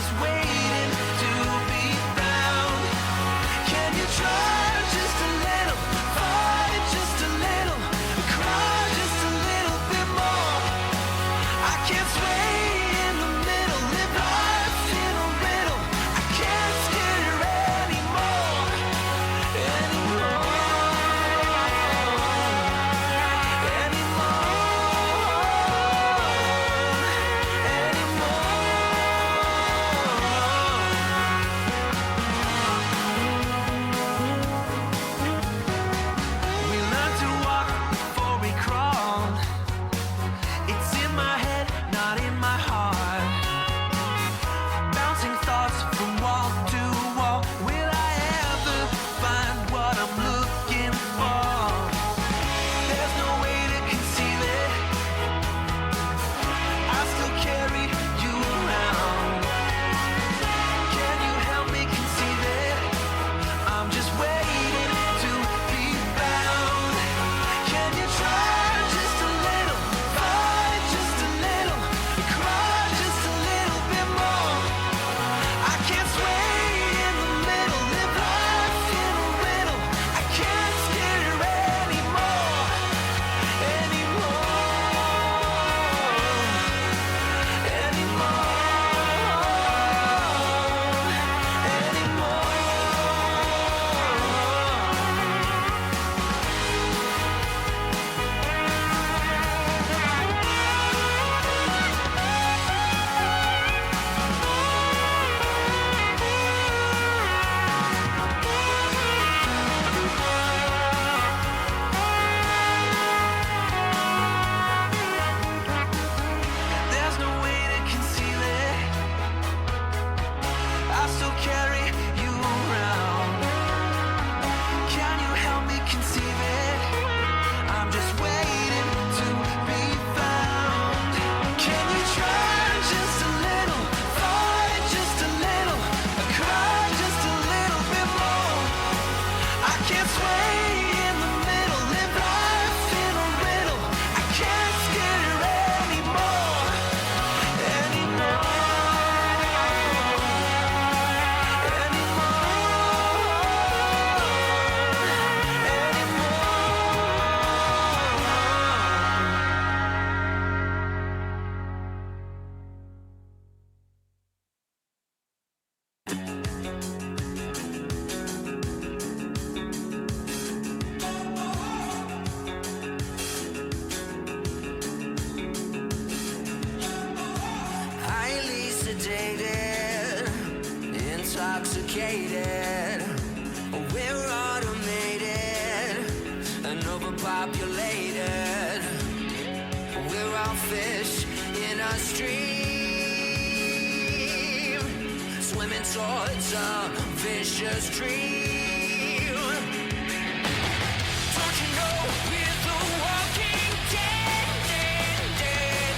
just waiting to be found. Can you try just a little, fight just a little, cry just a little bit more? I can't sway in the middle, live life in a riddle. I can't steer anymore, anymore. Intoxicated, we're automated and overpopulated. We're all fish in a stream, swimming towards a vicious dream. Don't you know we're the walking dead, dead, dead?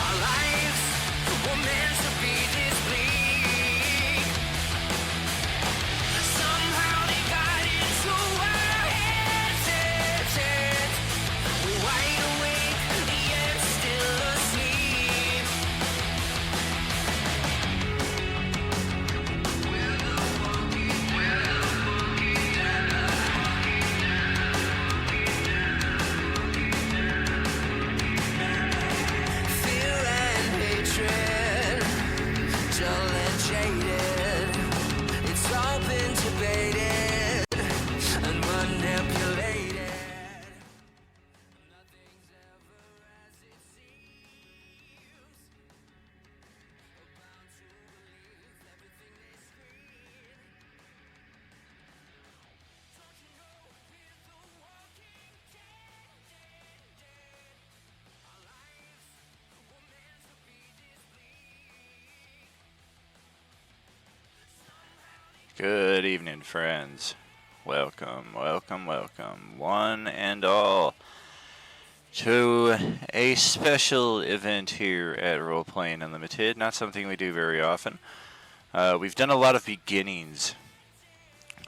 Our lives were meant to be this bleak. Good evening, friends. Welcome, welcome, welcome, one and all, to a special event here at Role Playing Unlimited. Not something we do very often. We've done a lot of beginnings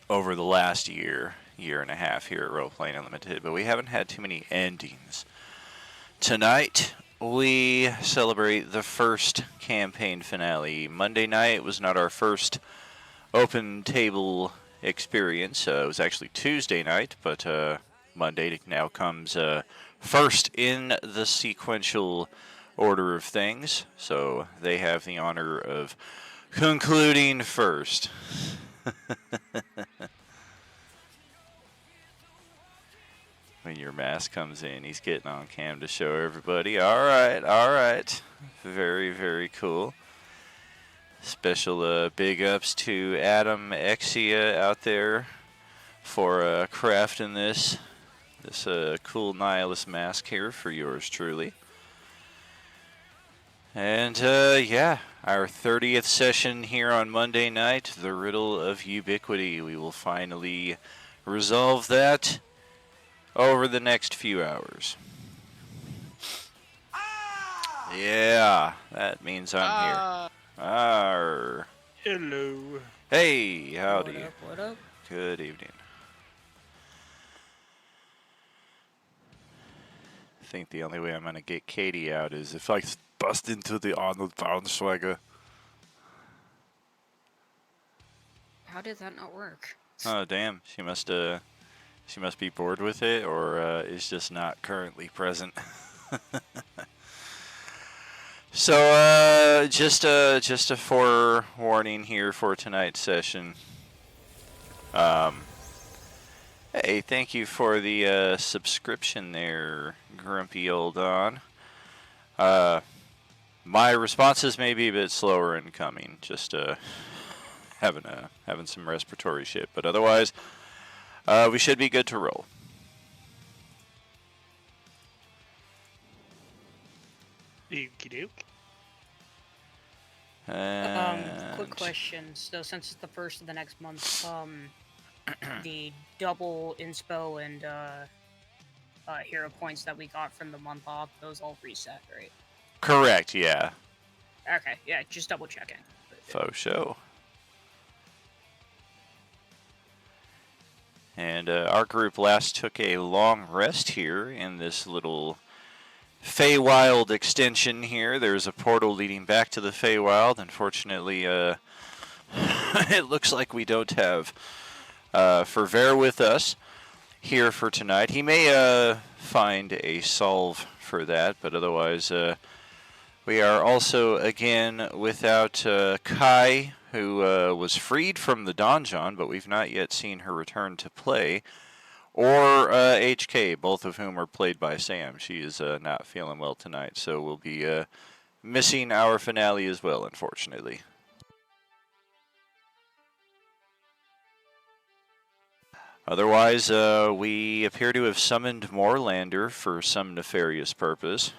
over the last year and a half here at Role Playing Unlimited, but we haven't had too many endings. Tonight, we celebrate the first campaign finale. Monday night was not our first open table experience. It was actually Tuesday night, but Monday now comes first in the sequential order of things. So they have the honor of concluding first. When your mask comes in, he's getting on cam to show everybody. All right. Very, very cool. Special big ups to Adam Exia out there for crafting this cool nihilist mask here for yours truly. And yeah, our 30th session here on Monday night, the Riddle of Ubiquity. We will finally resolve that over the next few hours. Yeah, that means I'm here. Arr. Hello. Hey, howdy. What up? Good evening. I think the only way I'm going to get Katie out is if I bust into the Arnold Braunschweiger. How did that not work? Oh, damn. She must be bored with it or is just not currently present. So, just a forewarning here for tonight's session. Hey, thank you for the subscription there, Grumpy Old Don. My responses may be a bit slower in coming, just having some respiratory shit, but otherwise, we should be good to roll. Okie doke. Quick question. So since it's the first of the next month, the double inspo and hero points that we got from the month off, those all reset, right? Correct, yeah. Okay, yeah, just double checking. Faux show. And our group last took a long rest here in this little Feywild extension here. There's a portal leading back to the Feywild. Unfortunately, it looks like we don't have Ferver with us here for tonight. He may find a solve for that, but otherwise, we are also again without Kai, who was freed from the donjon, but we've not yet seen her return to play. Or HK, both of whom are played by Sam. She is not feeling well tonight, so we'll be missing our finale as well, unfortunately. Otherwise, we appear to have summoned Moorlander for some nefarious purpose.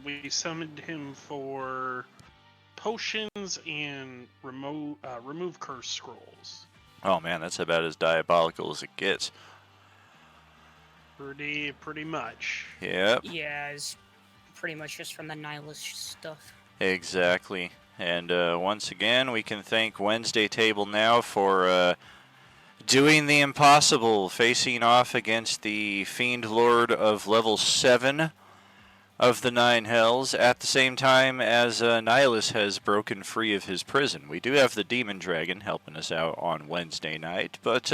We summoned him for potions and remove curse scrolls. Oh man, that's about as diabolical as it gets. Pretty much. Yep. Yeah, it's pretty much just from the nihilist stuff. Exactly. And once again, we can thank Wednesday Table now for doing the impossible, facing off against the Fiend Lord of level 7 of the Nine Hells, at the same time as Nihilus has broken free of his prison. We do have the Demon Dragon helping us out on Wednesday night, but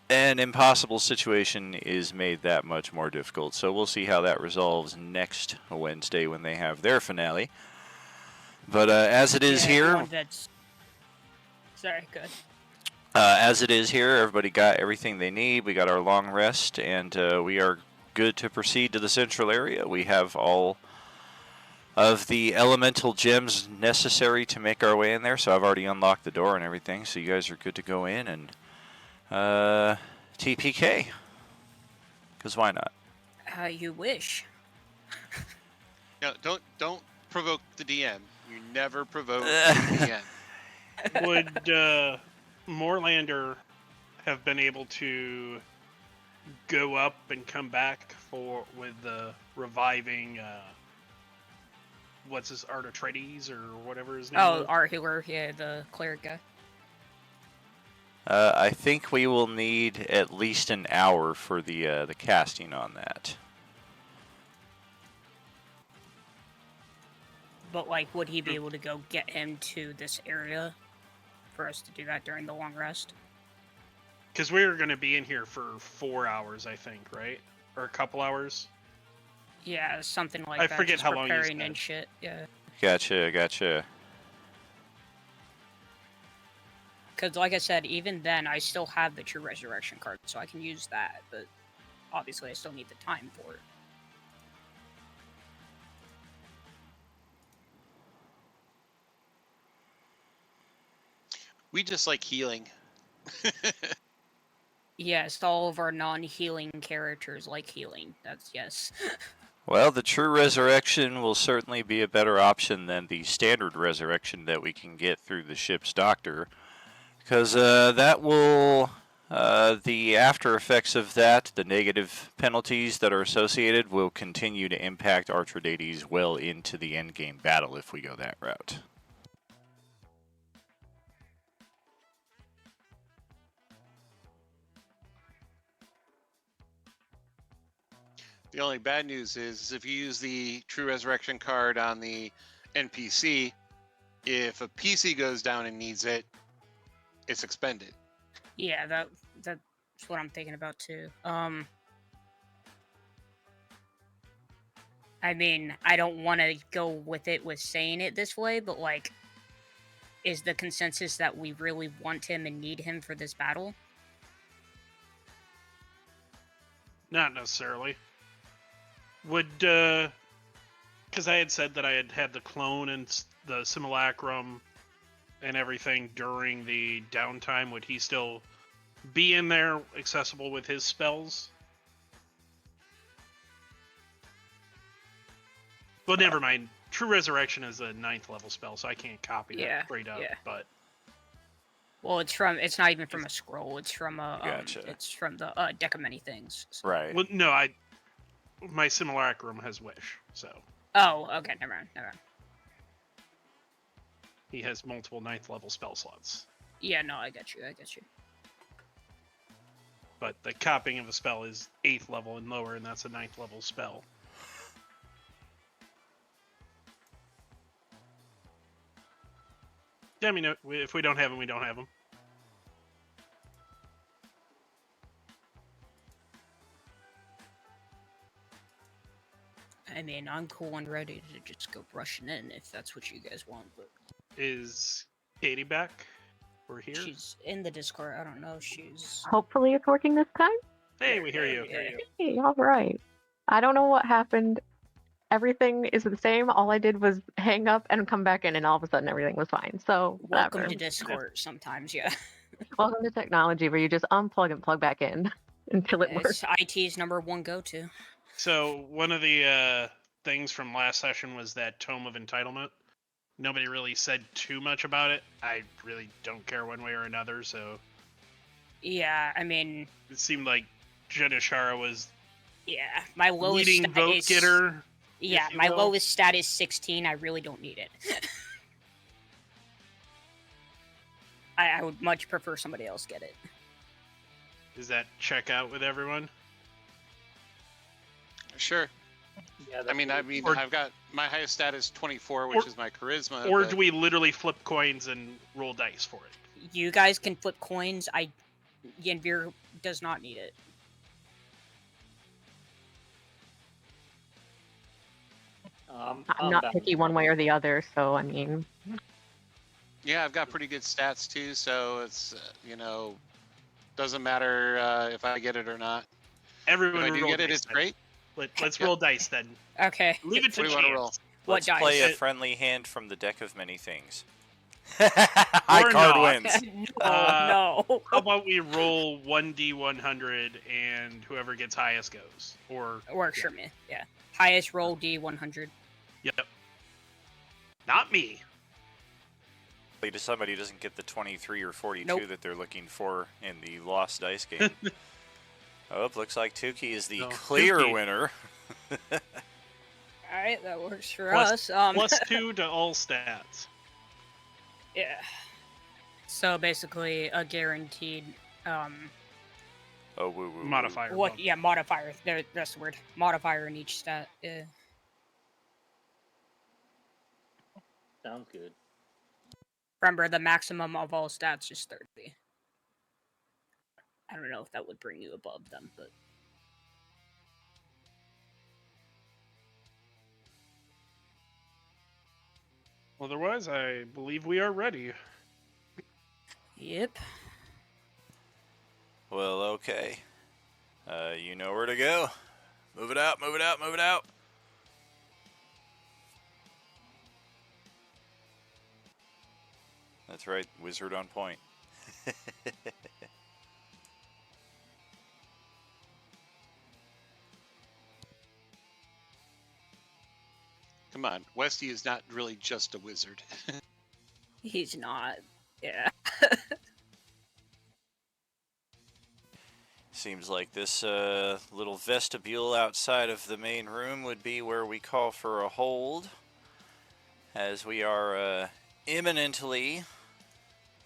an impossible situation is made that much more difficult. So we'll see how that resolves next Wednesday when they have their finale. But as it is here... Sorry, good. As it is here, everybody got everything they need. We got our long rest, and we are good to proceed to the central area. We have all of the elemental gems necessary to make our way in there, so I've already unlocked the door and everything, so you guys are good to go in and TPK. Because why not? You wish. No, don't provoke the DM. You never provoke the DM. Would Moorlander have been able to go up and come back with the reviving what's his Artatrades or whatever his name is? Our healer, yeah, the cleric guy. I think we will need at least an hour for the casting on that. But like, would he be able to go get him to this area for us to do that during the long rest? Because we were going to be in here for 4 hours, I think, right? Or a couple hours. Yeah, something like I that. forget just how long you preparing said. and shit. Yeah. Gotcha. Because, like I said, even then, I still have the True Resurrection card, so I can use that. But obviously, I still need the time for it. We just like healing. Yes, all of our non-healing characters like healing. That's yes. Well, the true resurrection will certainly be a better option than the standard resurrection that we can get through the ship's doctor, because that will, the after effects of that, the negative penalties that are associated, will continue to impact Arthrodades well into the endgame battle if we go that route. The only bad news is if you use the True Resurrection card on the NPC, if a PC goes down and needs it, it's expended. Yeah, that's what I'm thinking about too. I mean, I don't want to go with it with saying it this way, but like, is the consensus that we really want him and need him for this battle? Not necessarily. Would, because I had said that I had the clone and the simulacrum and everything during the downtime, would he still be in there accessible with his spells? Well, never mind. True Resurrection is a 9th level spell, so I can't copy that straight up. Yeah. But well, it's not even from a scroll. It's from a Gotcha. it's from the deck of many things. So. Right. well, no, my simulacrum has wish, so Oh, okay, never mind. he has multiple 9th level spell slots. Yeah, no, I get you. But the copying of a spell is 8th level and lower, and that's a 9th level spell. Yeah, I mean, if we don't have them, we don't have them. I mean, I'm cool and ready to just go brushing in if that's what you guys want. But Is Katie back? We're here. she's in the Discord. I don't know. She's Hopefully it's working this time. Hey, we hear you. Yeah. Hey, all right. I don't know what happened. Everything is the same. All I did was hang up and come back in, and all of a sudden everything was fine. So welcome whatever. to Discord. Sometimes, yeah. Welcome to technology, where you just unplug and plug back in until it works. It's IT's #1 go-to. So one of the things from last session was that Tome of Entitlement. Nobody really said too much about it. I really don't care one way or another, so Yeah, I mean, it seemed like Jedishara was yeah, my lowest leading stat vote is, getter. Yeah, if you my will. lowest stat is 16. I really don't need it. I would much prefer somebody else get it. Does that check out with everyone? Sure. Yeah, I mean, Or- I've got my highest stat is 24, which Or- is my charisma. Or but do we literally flip coins and roll dice for it? You guys can flip coins. Yenvir does not need it. I'm not picky one way or the other, so I mean, Yeah, I've got pretty good stats too, so it's doesn't matter if I get it or not. Everyone If I do roll get it, dice it's then. great. Let's Yep. roll dice then. Okay. Leave it to What do you want to chance. roll? What Let's dice? play a It- friendly hand from the deck of many things. High Or card not. wins. No. How about we roll 1d100 and whoever gets highest goes? Or Works for me. Yeah. Highest roll D100. yep. Not me. To somebody who doesn't get the 23 or 42 Nope. that they're looking for in the Lost Dice game. Oh, it looks like Tukey is the No, clear Tukey. winner. All right, that works for Plus- us. +2 to all stats. Yeah. So basically, a guaranteed Oh, woo woo. woo. Modifier. what? bump. Yeah, modifier. That's the word. Modifier in each stat. Yeah. Sounds good. Remember, the maximum of all stats is 30. I don't know if that would bring you above them, but... Otherwise, I believe we are ready. Yep. Well, okay. You know where to go. Move it out, move it out, move it out. That's right, wizard on point. Come on, Westy is not really just a wizard. He's not. Yeah. Seems like this little vestibule outside of the main room would be where we call for a hold, as we are imminently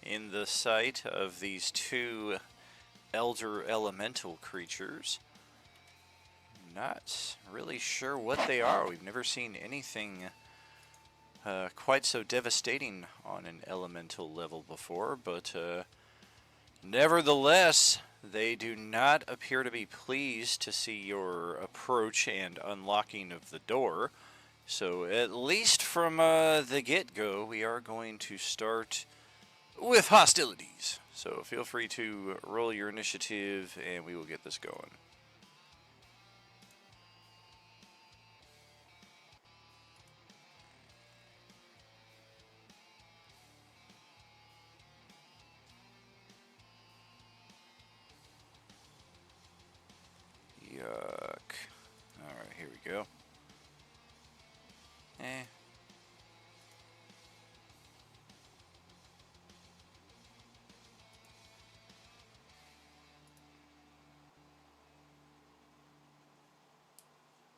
in the sight of these two elder elemental creatures. Not really sure what they are. We've never seen anything quite so devastating on an elemental level before, but nevertheless, they do not appear to be pleased to see your approach and unlocking of the door. So at least from the get-go, we are going to start with hostilities. So feel free to roll your initiative and we will get this going. Yuck. Alright, here we go.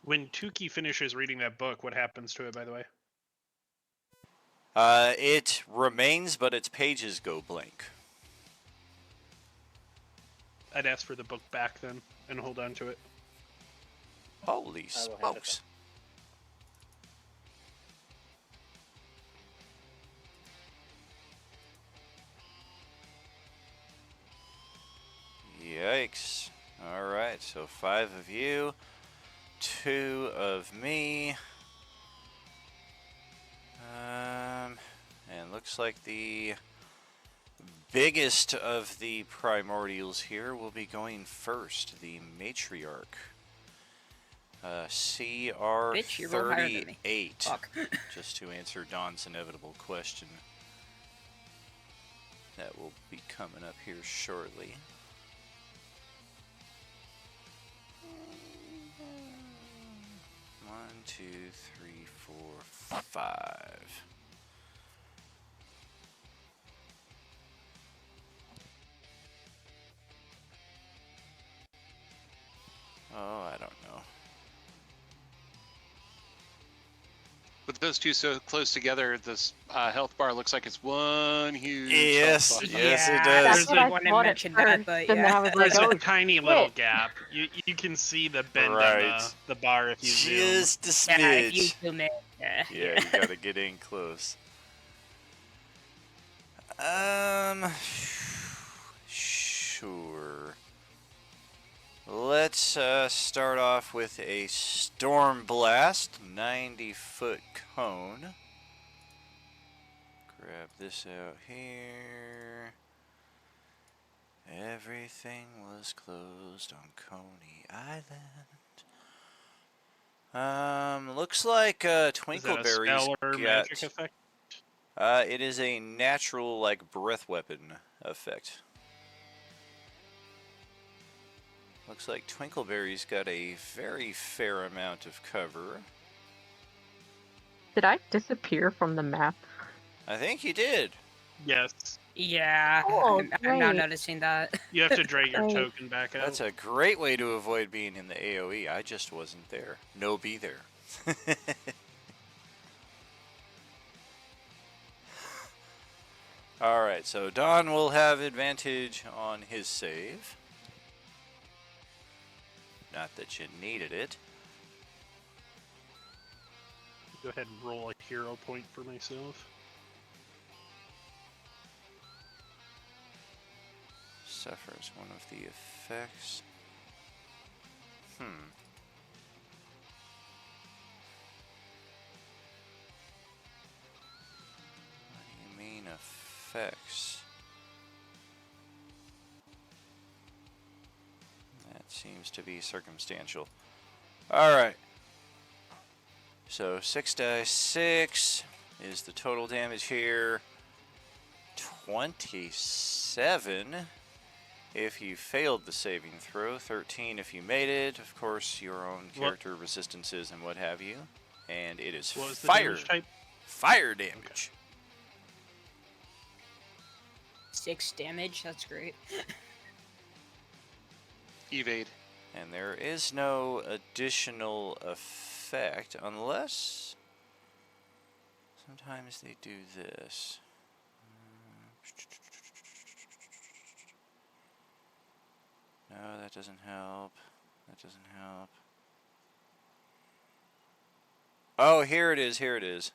When Tukey finishes reading that book, what happens to it, by the way? It remains, but its pages go blank. I'd ask for the book back then and hold on to it. Holy I will have it smokes. Yikes. Alright, so 5 of you, 2 of me. And looks like the biggest of the primordials here will be going first, the matriarch. Bitch, you rolled higher than me. CR38, Fuck. just to answer Don's inevitable question. That will be coming up here shortly. One, two, three, 4, 5. Oh, I don't know. With those two so close together, this health bar looks like it's one huge. Yes, health bar. yes, it Yeah, does. That's there's what I one to thought at mention that, first, but and then I was like, There's oh, a tiny little shit. gap. You can see the bend Right. on the bar if you zoom. Just a Yeah, if you smidge. zoom in. Yeah, you gotta get in close. Sure. Let's start off with a Storm Blast, 90-foot cone. Grab this out here. Everything was closed on Coney Island. Looks like Is that a Twinkleberry's spell or got. magic effect? It is a natural, like, breath weapon effect. Looks like Twinkleberry's got a very fair amount of cover. Did I disappear from the map? I think he did. Yes. Yeah, Oh, I'm now great. noticing that. You have to drag your Right. token back out. That's a great way to avoid being in the AoE. I just wasn't there. No be there. Alright, so Don will have advantage on his save. Not that you needed it. Go ahead and roll a hero point for myself. Suffers one of the effects. What do you mean effects? That seems to be circumstantial. Alright. So 6 dice 6 is the total damage here. 27 if you failed the saving throw. 13 if you made it. Of course, your own character resistances and what have you. And it is What was the fire. damage type? Fire damage. 6 damage. That's great. Evade. And there is no additional effect unless sometimes they do this. No, that doesn't help. That doesn't help. Oh, here it is. Here it is.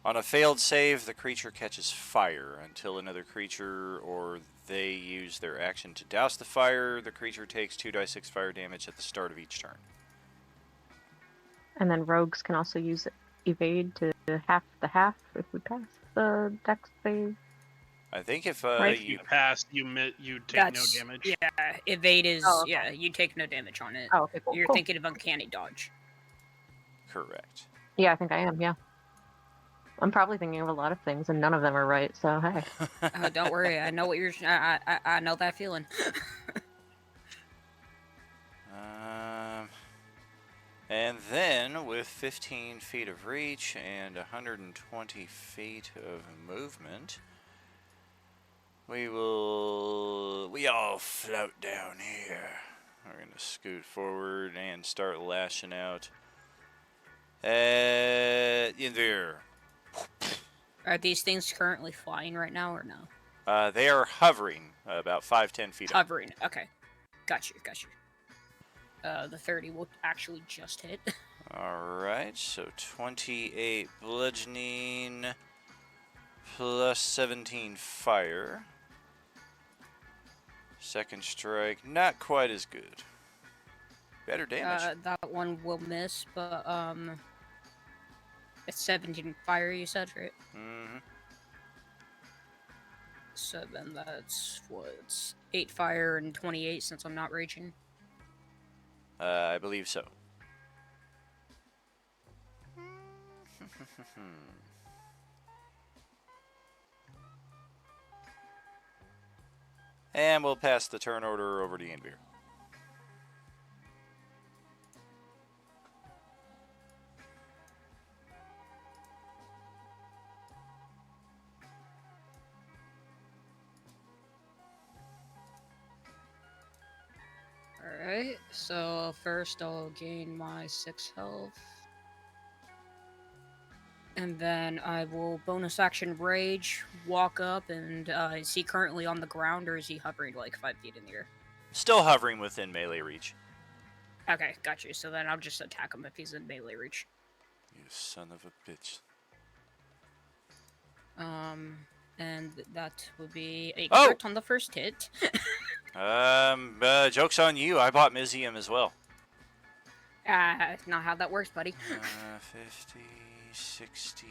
On a failed save, the creature catches fire until another creature or they use their action to douse the fire. The creature takes 2d6 fire damage at the start of each turn. And then rogues can also use evade to half the half if we pass the dex save. I think if Right. If you pass, you take no damage. Yeah, evade is Oh, okay. yeah. You take no damage on it. Oh, okay, cool. You're cool. thinking of uncanny dodge. Correct. Yeah, I think I am, yeah. I'm probably thinking of a lot of things, and none of them are right, so hey. Oh, don't worry. I know what you're. I know that feeling. And then with 15 feet of reach and 120 feet of movement, we all float down here. We're gonna scoot forward and start lashing out. In there. Are these things currently flying right now or no? They are hovering about 5-10 feet up. Hovering. Okay. Got you. The 30 will actually just hit. Alright, so 28 bludgeoning plus 17 fire. Second strike, not quite as good. Better damage. That one will miss, but it's 17 fire. You said, right? Mm-hmm. So then that's what's 8 fire and 28 since I'm not raging. I believe so. And we'll pass the turn order over to Yanvir. Alright, so first I'll gain my 6 health. And then I will bonus action rage, walk up, and is he currently on the ground or is he hovering like 5 feet in the air? Still hovering within melee reach. Okay, got you. So then I'll just attack him if he's in melee reach. You son of a bitch. And that would be a Oh! crit on the first hit. Joke's on you. I bought Mizium as well. Not how that works, buddy. 50, 60,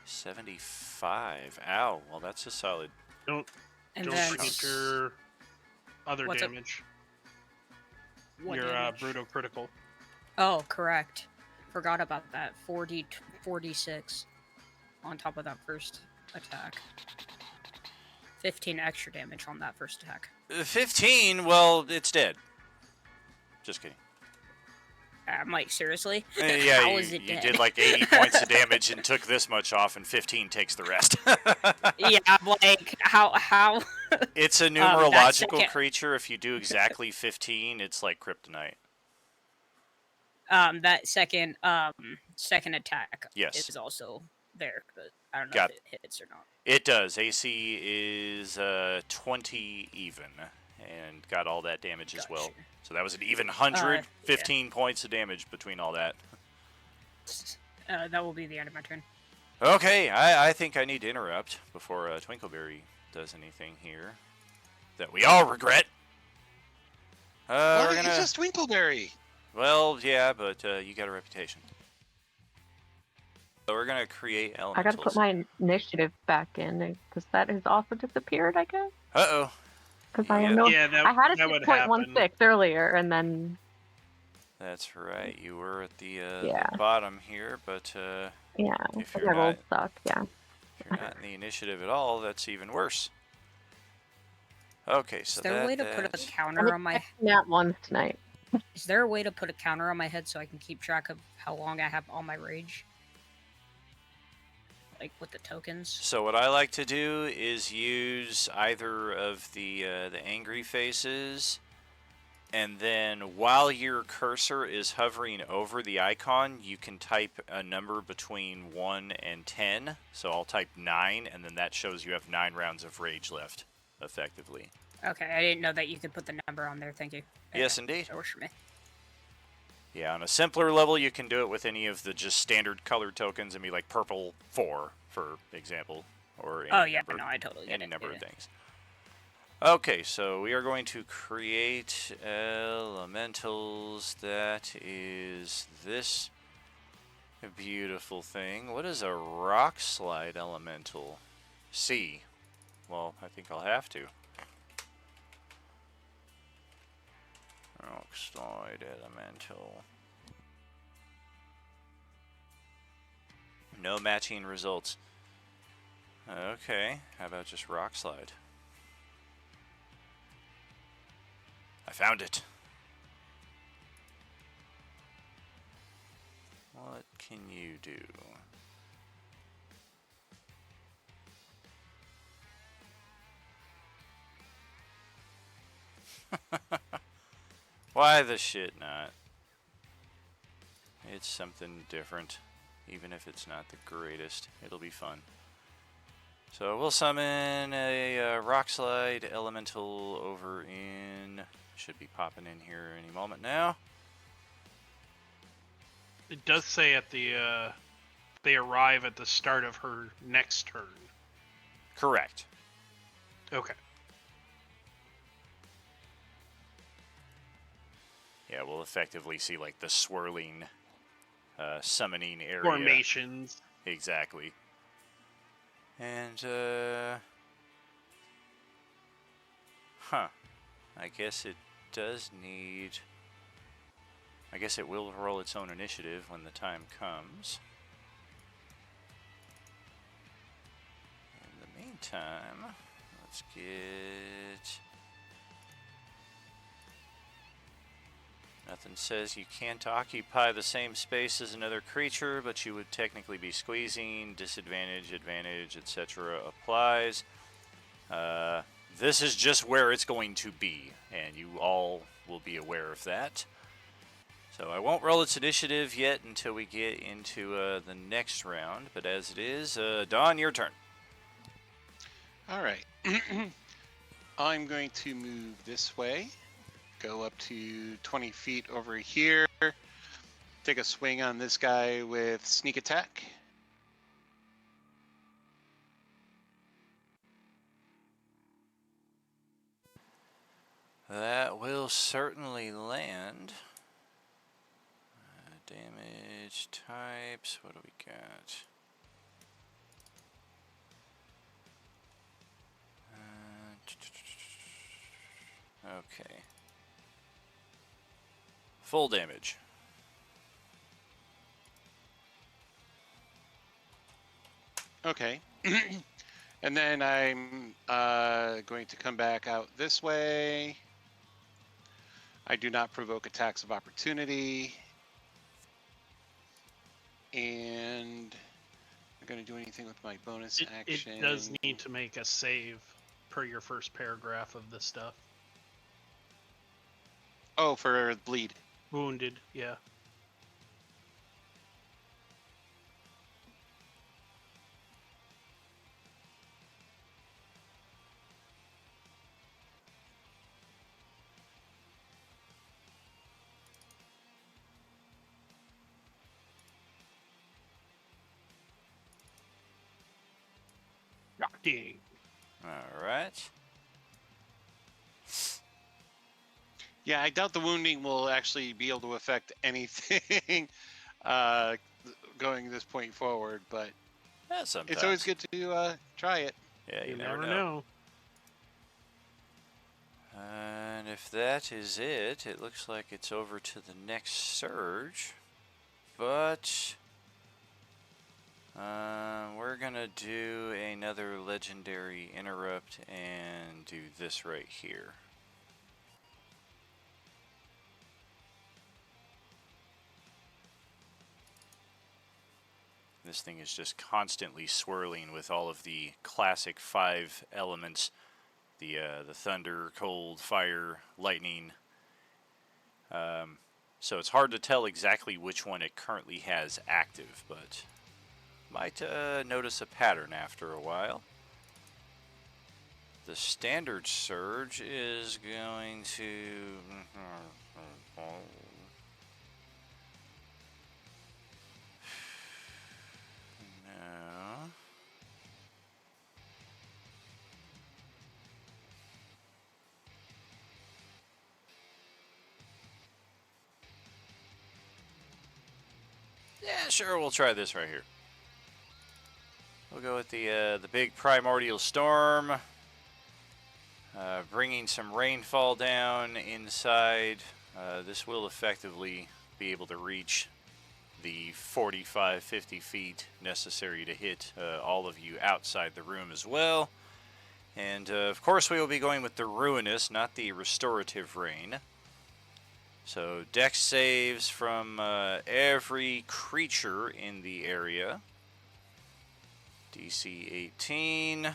75. Ow. Well, that's a solid. Don't And don't then forget your other What's up? damage. what Your damage? Bruto critical. Oh, correct. Forgot about that. 46 on top of that first attack. 15 extra damage on that first attack. 15? Well, it's dead. Just kidding. I'm like, seriously? Yeah, How you, is it you dead? did like 80 points of damage and took this much off, and 15 takes the rest. Yeah, I'm like, how? It's a that numerological second- creature. If you do exactly 15, it's like kryptonite. That second attack Yes. is also there, but I don't know Got if it hits or not. It does. AC is 20 even, and got all that damage as well. Gotcha. So that was an even 100, yeah. 15 points of damage between all that. That will be the end of my turn. Okay, I think I need to interrupt before Twinkleberry does anything here that we all regret. Why? We're gonna. It's just Twinkleberry. Well, yeah, but you got a reputation. So we're gonna create I elementals. gotta put my initiative back in because that has also disappeared, I guess. Uh-oh. Because I know Yeah, I had a that would 6.16 earlier, and then That's right. You were at the Yeah. bottom here, but yeah, if my you're rolls not suck. Yeah. if you're not in the initiative at all, that's even worse. Okay, Is so there a way to put a that counter on my? Nat ones tonight. Is there a way to put a counter on my head so I can keep track of how long I have on my rage? Like with the tokens. So what I like to do is use either of the angry faces, and then while your cursor is hovering over the icon, you can type a number between 1 and 10. So I'll type 9, and then that shows you have 9 rounds of rage left, effectively. Okay, I didn't know that you could put the number on there. Thank you. Yes, indeed. That works for me. Yeah, on a simpler level, you can do it with any of the just standard colored tokens and be like purple 4, for example, or any number, no, I totally get any it. number Yeah. of things. Okay, so we are going to create elementals. That is this beautiful thing. What is a rock slide elemental? C. Well, I think I'll have to. Rock slide elemental. No matching results. Okay, how about just rock slide? I found it. What can you do? Why the shit not? It's something different. Even if it's not the greatest, it'll be fun. So we'll summon a rock slide elemental over in... Should be popping in here any moment now. It does say at the they arrive at the start of her next turn. Correct. Okay. Yeah, we'll effectively see like the swirling summoning area. Formations. Exactly. And, huh. I guess it does need... I guess it will roll its own initiative when the time comes. In the meantime, let's get... Nothing says you can't occupy the same space as another creature, but you would technically be squeezing. Disadvantage, advantage, etc. applies. This is just where it's going to be, and you all will be aware of that. So I won't roll its initiative yet until we get into the next round, but as it is, Dawn, your turn. All right. I'm going to move this way, go up to 20 feet over here, take a swing on this guy with sneak attack. That will certainly land. Damage types, what do we got? Okay. Full damage. Okay. And then I'm going to come back out this way. I do not provoke attacks of opportunity. And I'm going to do anything with my bonus action. It does need to make a save per your first paragraph of the stuff. Oh, for bleed. Wounded, yeah. wounding. All right. Yeah, I doubt the wounding will actually be able to affect anything uh, going this point forward, but Yeah, sometimes. it's always good to try it. Yeah, You never know. And if that is it, it looks like it's over to the next surge. But we're gonna do another legendary interrupt and do this right here. This thing is just constantly swirling with all of the classic 5 elements. The thunder, cold, fire, lightning. So it's hard to tell exactly which one it currently has active, but might notice a pattern after a while. The standard surge is going to... No. Yeah, sure, we'll try this right here. We'll go with the big primordial storm, bringing some rainfall down inside. This will effectively be able to reach the 45-50 feet necessary to hit all of you outside the room as well. And of course we will be going with the ruinous, not the restorative rain. So dex saves from every creature in the area. DC 18.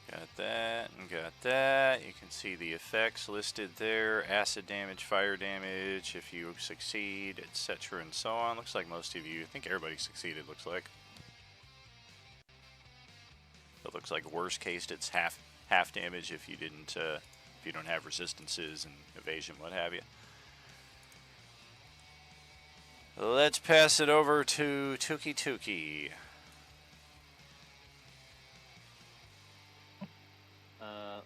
Got that and got that. You can see the effects listed there. Acid damage, fire damage, if you succeed, etc. and so on. Looks like most of you, I think everybody succeeded, looks like. It looks like worst case it's half damage if you didn't if you don't have resistances and evasion, what have you. Let's pass it over to Tuki.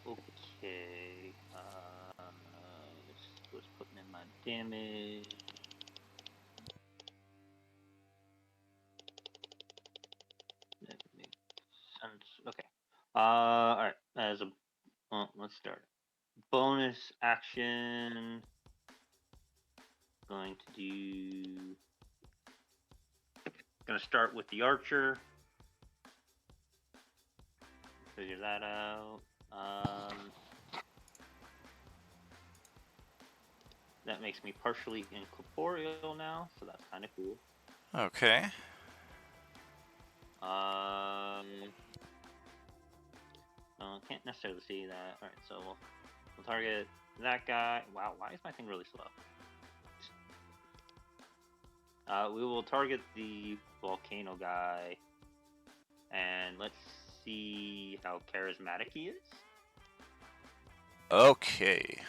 Okay. Just putting in my damage. That makes sense. Okay. All right. Let's start. Bonus action. Going to start with the archer. Figure that out. That makes me partially incorporeal now, so that's kind of cool. Okay. Can't necessarily see that. All right, so we'll target that guy. Wow, why is my thing really slow? We will target the volcano guy, and let's see how charismatic he is. Okay.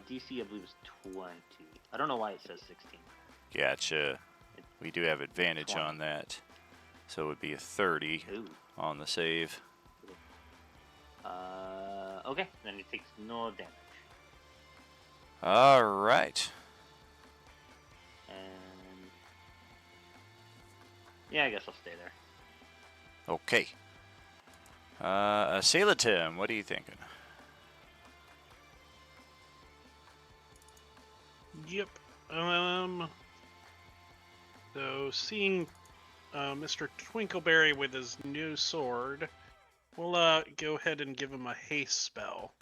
DC, I believe, is 20. I don't know why it says 16. Gotcha. We do have advantage 20. on that. So it would be a 30 Ooh. on the save. Okay, then he takes no damage. Alright. And yeah, I guess I'll stay there. Okay. Asailatim, what are you thinking? Yep. So seeing Mr. Twinkleberry with his new sword, we'll go ahead and give him a haste spell.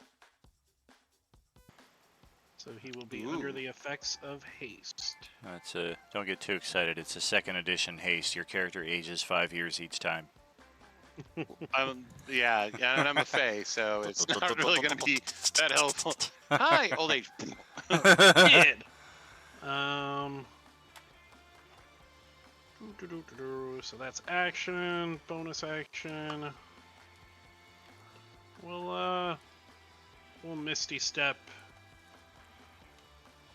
So he will be under the effects of haste. That's don't get too excited. It's a 2nd edition haste. Your character ages 5 years each time. Yeah, and I'm a fae, so it's not really going to be that helpful. Hi, old age. Kid. So that's action, bonus action. We'll Misty Step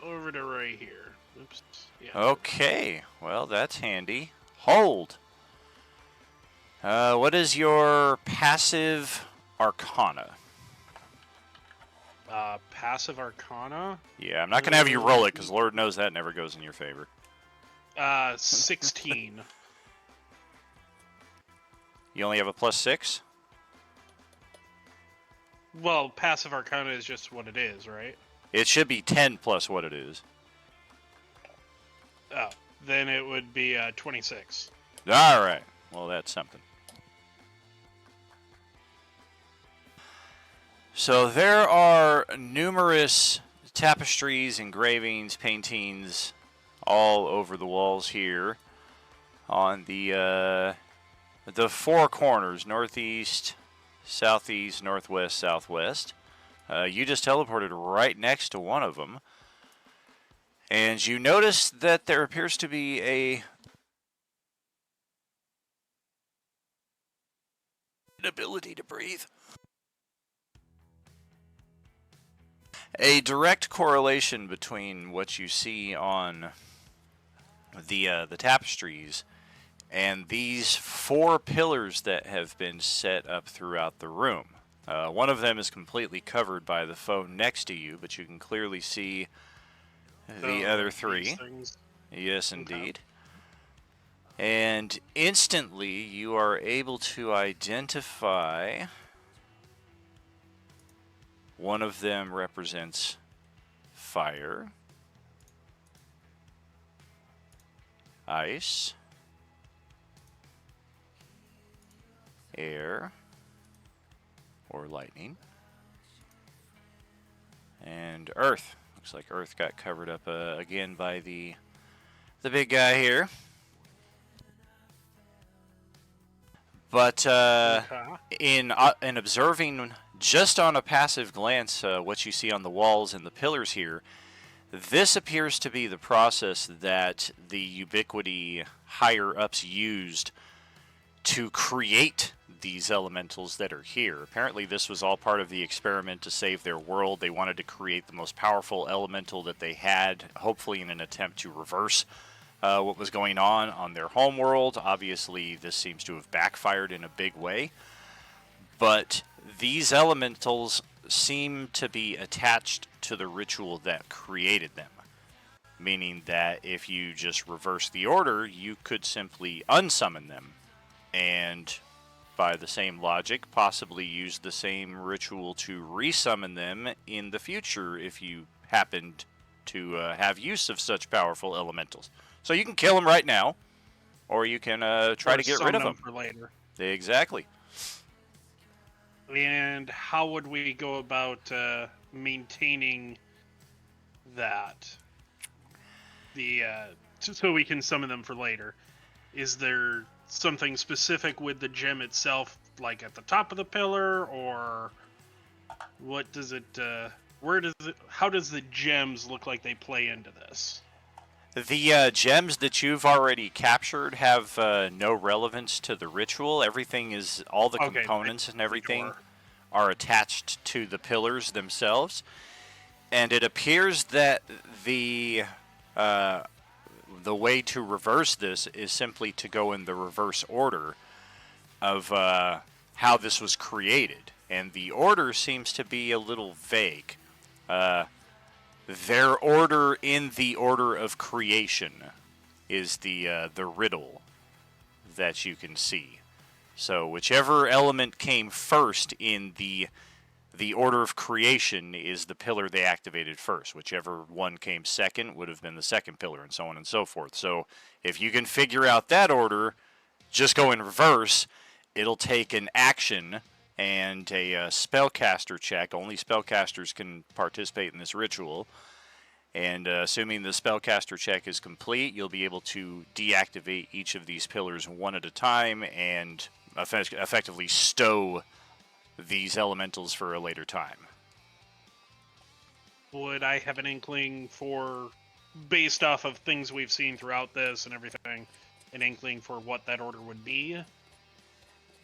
over to right here. Oops. Yeah. Okay, well, that's handy. Hold. What is your passive arcana? Passive Arcana. Yeah, I'm not going to have you roll it, because Lord knows that never goes in your favor. 16. You only have a +6? Well, Passive Arcana is just what it is, right? It should be 10 plus what it is. Oh, then it would be 26. Alright, well, that's something. So there are numerous tapestries, engravings, paintings all over the walls here on the four corners, northeast, southeast, northwest, southwest. You just teleported right next to one of them, and you notice that there appears to be a inability to breathe. A direct correlation between what you see on the tapestries and these four pillars that have been set up throughout the room. One of them is completely covered by the foe next to you, but you can clearly see the other three. Yes, indeed. And instantly you are able to identify one of them represents fire, ice, air, or lightning, and earth. Looks like earth got covered up again by the big guy here. But in observing just on a passive glance what you see on the walls and the pillars here, this appears to be the process that the Ubiquity higher-ups used to create these elementals that are here. Apparently this was all part of the experiment to save their world. They wanted to create the most powerful elemental that they had, hopefully in an attempt to reverse what was going on their home world. Obviously this seems to have backfired in a big way, but these elementals seem to be attached to the ritual that created them, meaning that if you just reverse the order, you could simply unsummon them, and by the same logic, possibly use the same ritual to resummon them in the future if you happened to have use of such powerful elementals. So you can kill them right now, or you can try to get rid of them for later. Exactly. And how would we go about maintaining that? So we can summon them for later. Is there something specific with the gem itself, like at the top of the pillar, or what does it? How does the gems look like they play into this? The gems that you've already captured have no relevance to the ritual. Everything is, all the components and everything are attached to the pillars themselves. And it appears that the way to reverse this is simply to go in the reverse order of how this was created. And the order seems to be a little vague. Their order in the order of creation is the riddle that you can see. So whichever element came first in the order of creation is the pillar they activated first. Whichever one came second would have been the second pillar, and so on and so forth. So if you can figure out that order, just go in reverse. It'll take an action and a spellcaster check. Only spellcasters can participate in this ritual. And assuming the spellcaster check is complete, you'll be able to deactivate each of these pillars one at a time and effectively stow these elementals for a later time. Would I have an inkling for, based off of things we've seen throughout this and everything, an inkling for what that order would be?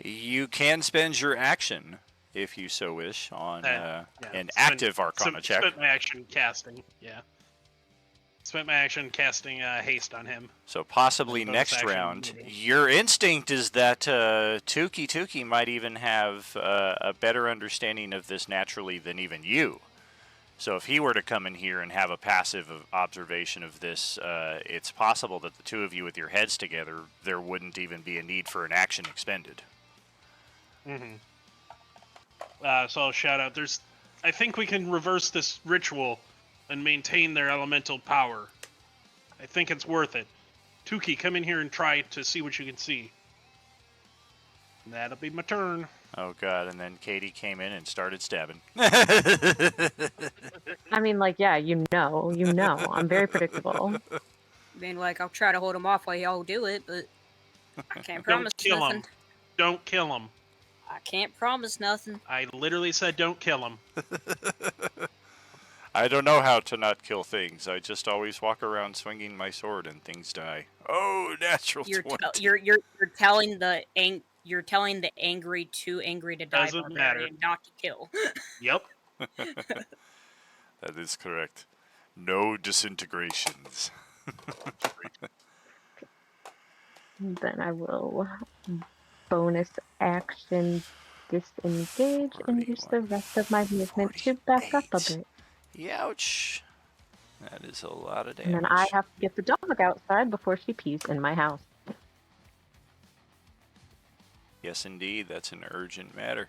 You can spend your action, if you so wish, on Yeah, an spend- active Arcana check. Spent my action casting. Yeah. Spent my action casting haste on him. So possibly And bonus next action round. moving. Your instinct is that Tuki might even have a better understanding of this naturally than even you. So if he were to come in here and have a passive observation of this, it's possible that the two of you with your heads together, there wouldn't even be a need for an action expended. Mm-hmm. So I'll shout out. I think we can reverse this ritual and maintain their elemental power. I think it's worth it. Tuki, come in here and try to see what you can see. And that'll be my turn. Oh god, and then Katie came in and started stabbing. I mean, like, yeah, you know. I'm very predictable. I mean, like, I'll try to hold him off while y'all do it, but I can't promise Don't kill nothing. him. Don't kill him. I can't promise nothing. I literally said don't kill him. I don't know how to not kill things. I just always walk around swinging my sword and things die. Oh, natural 20. You're telling the angry too angry to die Doesn't barbarian not to kill. Yep. That is correct. No disintegrations. Then I will bonus action disengage and use the rest of my movement to back up a 48. bit. Ouch. That is a lot of damage. And then I have to get the dog outside before she pees in my house. Yes, indeed. That's an urgent matter.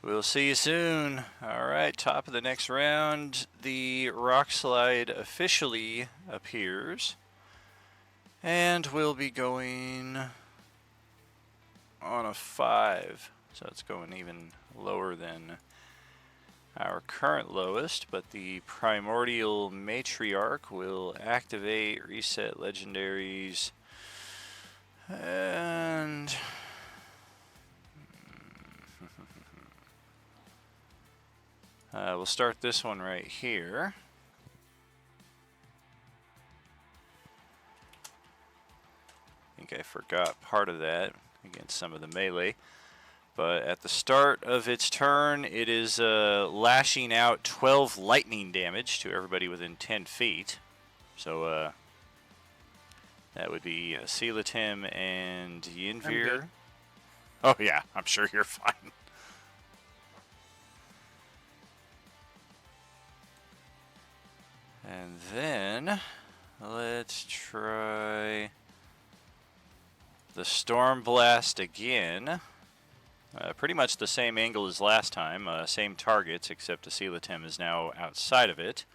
We'll see you soon. All right, top of the next round, the rock slide officially appears. And we'll be going on a 5. So it's going even lower than our current lowest, but the primordial matriarch will activate, reset legendaries, and we'll start this one right here. I think I forgot part of that against some of the melee. But at the start of its turn, it is lashing out 12 lightning damage to everybody within 10 feet. So that would be Selatim and Yinvir. Oh yeah, I'm sure you're fine. And then let's try the Storm Blast again. Pretty much the same angle as last time, same targets, except the Selatim is now outside of it.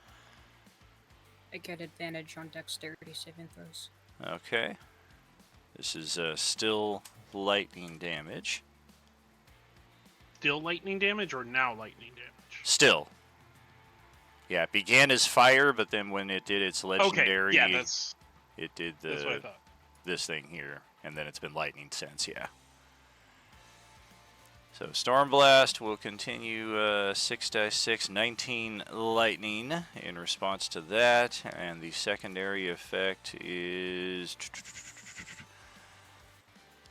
I get advantage on dexterity saving throws. Okay. This is still lightning damage. Still lightning damage or now lightning damage? Still. Yeah, it began as fire, but then when it did its legendary, okay. Yeah, it did that's what I thought. this thing here, and then it's been lightning since, yeah. So Storm Blast will continue 6 dice 6, 19 lightning in response to that, and the secondary effect is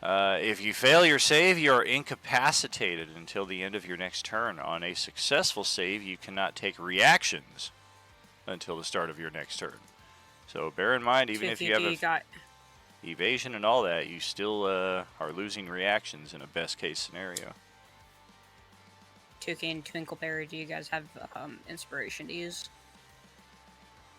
if you fail your save, you are incapacitated until the end of your next turn. On a successful save, you cannot take reactions until the start of your next turn. So bear in mind, even if you have evasion and all that, you still are losing reactions in a best case scenario. Tuki and Twinkleberry, do you guys have inspiration to use?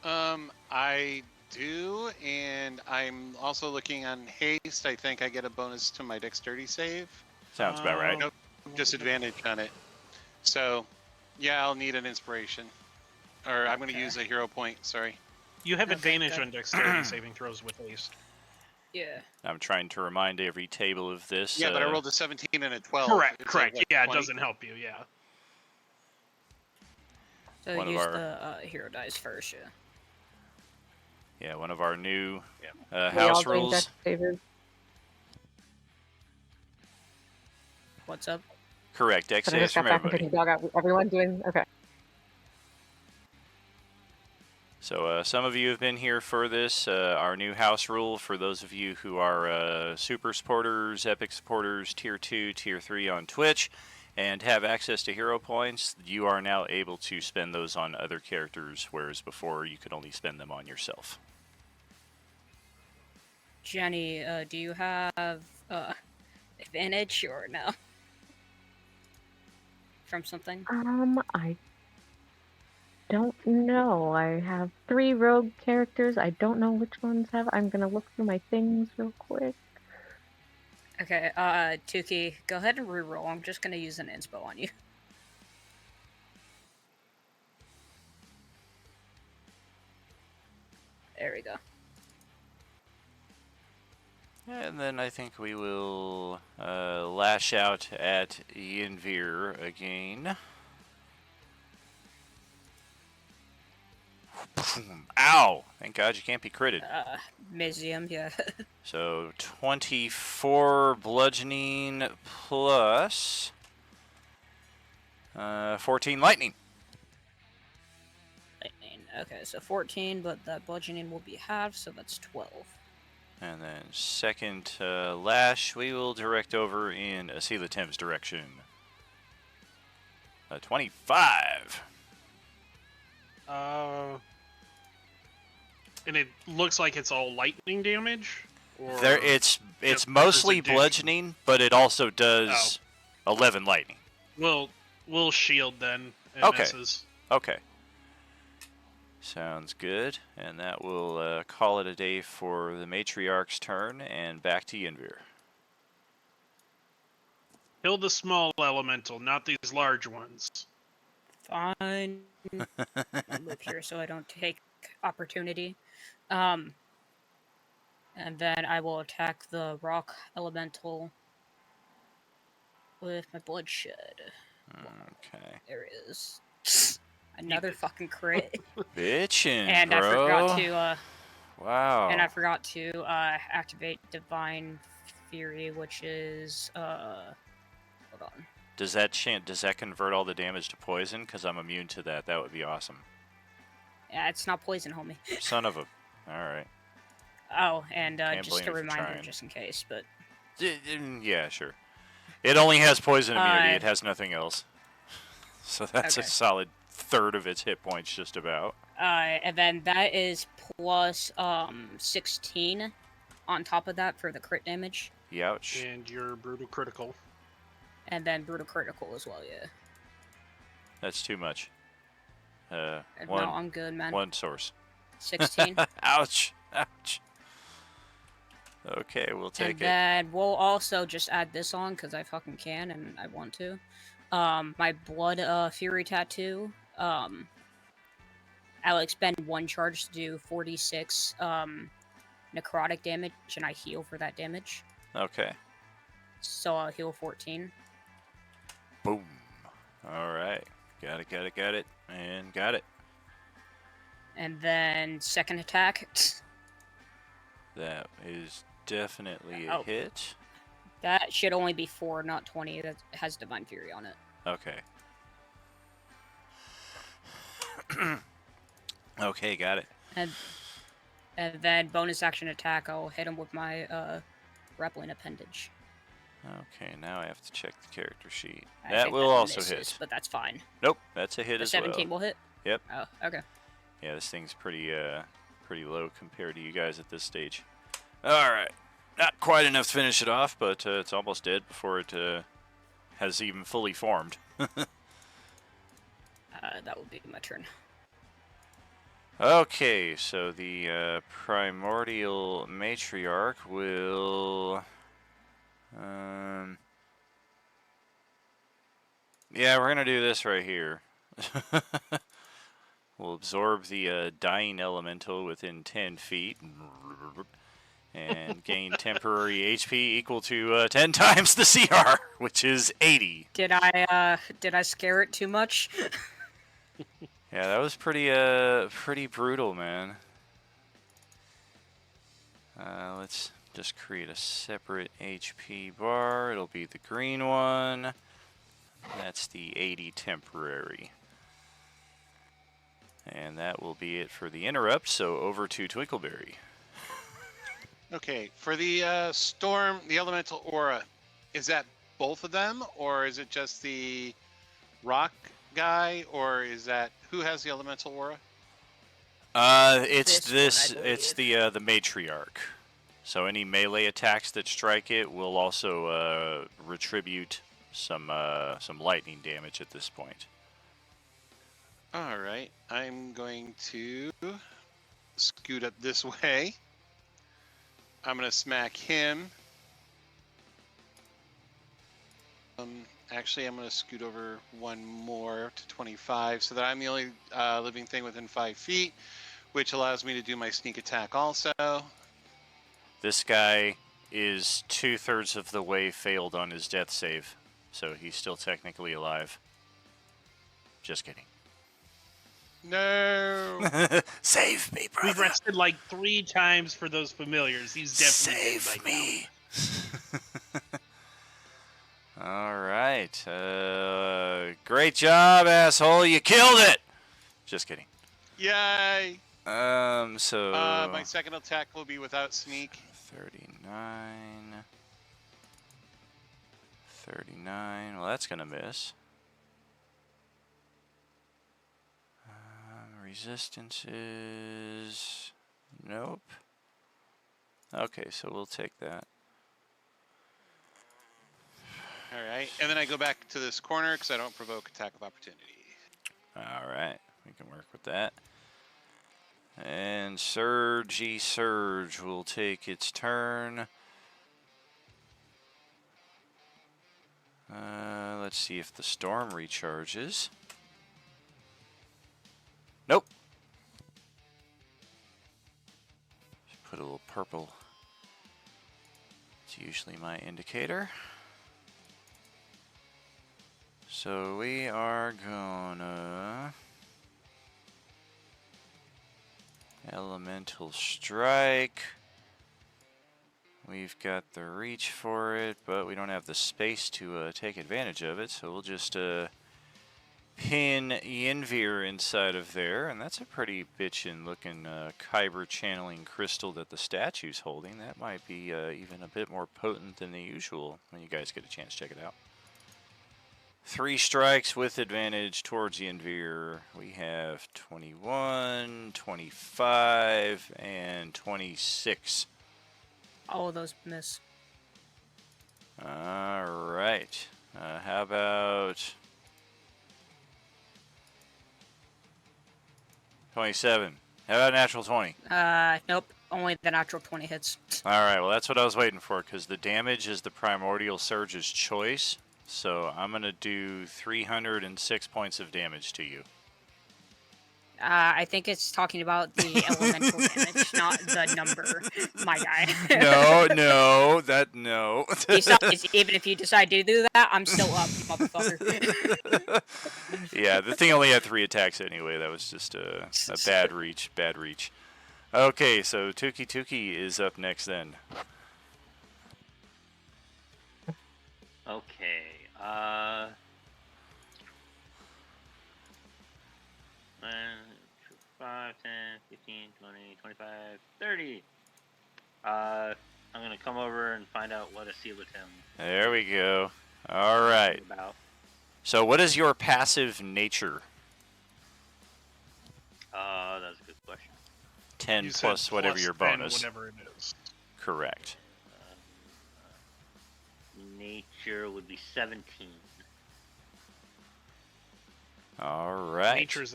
I do, and I'm also looking on haste. I think I get a bonus to my dexterity save. Sounds about right. Nope, disadvantage on it. So, yeah, I'll need an inspiration. Or I'm going to use a hero point, sorry. You have Okay, advantage good. on dexterity saving throws with haste. Yeah. I'm trying to remind every table of this. Yeah, but I rolled a 17 and a 12. Correct, It's correct. like, Yeah, 20. it doesn't help you, yeah. So One of use our- the hero dice first, yeah. Yeah, one of our new We all house doing rules. dex savers. What's up? Correct, dex But I saves just got from back and everybody. taking the dog out. Everyone doing okay. So some of you have been here for this, our new house rule. For those of you who are super supporters, epic supporters, tier 2, tier 3 on Twitch, and have access to hero points, you are now able to spend those on other characters, whereas before you could only spend them on yourself. Jenny, do you have advantage or no? From something? I don't know. I have 3 rogue characters. I don't know which ones have. I'm gonna look through my things real quick. Okay, Tuki, go ahead and reroll. I'm just gonna use an inspo on you. There we go. And then I think we will lash out at Yenvir again. Ow! Thank God you can't be critted. Mizium, yeah. So 24 bludgeoning plus 14 lightning. Lightning. Okay, so 14, but that bludgeoning will be halved, so that's 12. And then second lash, we will direct over in Asila Tim's direction. 25. And it looks like it's all lightning damage? Or It's just mostly precision? bludgeoning, but it also does 11 lightning. We'll shield then. It Okay. misses. Okay. Sounds good. And that will call it a day for the Matriarch's turn, and back to Yenvir. Kill the small elemental, not these large ones. Fine. I'll move here so I don't take opportunity. And then I will attack the rock elemental with my bloodshed. Okay. There it is. Another fucking crit. Bitchin', And bro. I forgot to Wow. and I forgot to activate Divine Fury, which is hold on. Does that convert all the damage to poison? Because I'm immune to that. That would be awesome. Yeah, it's not poison, homie. Son of a... Alright. Oh, and Can't just blame a you for reminder, trying. just in case, but Yeah, sure. It only has poison immunity. Uh, It has nothing else. So that's a okay. solid third of its hit points just about. And then that is plus 16 on top of that for the crit damage, Youch. And your brutal critical. and then brutal critical as well. Yeah. That's too much. No, One, I'm good, man. one source. 16. Ouch. Ouch. Okay, we'll take And it. then we'll also just add this on because I fucking can and I want to. My blood fury tattoo. I'll expend 1 charge to do 46 necrotic damage, and I heal for that damage. Okay. So I'll heal 14. Boom. Alright. Got it. And got it. And then second attack. That is definitely a Oh. hit. That should only be 4, not 20. That has Divine Fury on it. Okay. Okay, got it. And then bonus action attack, I'll hit him with my grappling appendage. Okay, now I have to check the character sheet. I That think will also misses, hit. but that's fine. Nope, that's a hit The as well. 17 will hit? Yep. Oh, okay. Yeah, this thing's pretty low compared to you guys at this stage. Alright. Not quite enough to finish it off, but it's almost dead before it has even fully formed. That will be my turn. Okay, so the primordial matriarch will... yeah, we're gonna do this right here. We'll absorb the dying elemental within 10 feet and gain temporary HP equal to 10 times the CR, which is 80. Did I scare it too much? Yeah, that was pretty brutal, man. Let's just create a separate HP bar. It'll be the green one. That's the 80 temporary. And that will be it for the interrupt, so over to Twinkleberry. Okay, for the storm, the elemental aura, is that both of them, or is it just the rock guy, or is that who has the elemental aura? It's This one, I it's believe. the matriarch. So any melee attacks that strike it will also retribute some lightning damage at this point. All right, I'm going to scoot up this way. I'm going to smack him. Actually, I'm going to scoot over one more to 25 so that I'm the only living thing within 5 feet, which allows me to do my sneak attack also. This guy is 2/3 of the way failed on his death save, so he's still technically alive. Just kidding. No! Save me, brother. We've rested like 3 times for those familiars. He's definitely dead Save by me. All right. Great job, asshole. You killed it. Just kidding. Yay! So My second attack will be without sneak. 39. 39. Well, that's gonna miss. Resistances. Nope. Okay, so we'll take that. All right, and then I go back to this corner because I don't provoke attack of opportunity. All right, we can work with that. And Surge will take its turn. Let's see if the storm recharges. Nope. Just put a little purple. It's usually my indicator. So we are gonna Elemental Strike. We've got the reach for it, but we don't have the space to take advantage of it, so we'll just pin Yenvir inside of there, and that's a pretty bitchin' looking Kyber channeling crystal that the statue's holding. That might be even a bit more potent than the usual. When you guys get a chance, check it out. 3 strikes with advantage towards Yenvir. We have 21, 25, and 26. All of those miss. Alright. How about 27? How about natural 20? Nope. Only the natural 20 hits. Alright, well that's what I was waiting for, because the damage is the Primordial Surge's choice. So I'm going to do 306 points of damage to you. I think it's talking about the elemental damage, not the number, my guy. No. Besides, even if you decide to do that, I'm still up, motherfucker. Yeah, the thing only had 3 attacks anyway. That was just a bad reach. Okay, so Tuki is up next then. Okay. 5, 10, 15, 20, 25, 30. I'm gonna come over and find out what a Coelatim There we go. All right. is about. So what is your passive nature? That's a good question. 10 You said plus whatever your +10, bonus. whatever it is. Correct. Nature would be 17. All right. Nature's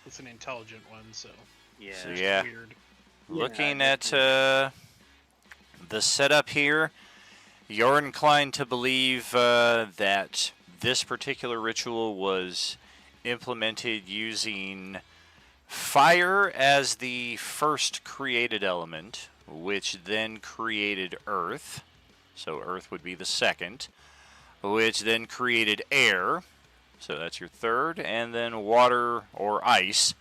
it's an intelligent one, so Yeah. So it's yeah, weird. looking Yeah, at the setup here, you're inclined to believe that this particular ritual was implemented using fire as the first created element, which then created earth. So earth would be the second, which then created air. So that's your third, and then water or ice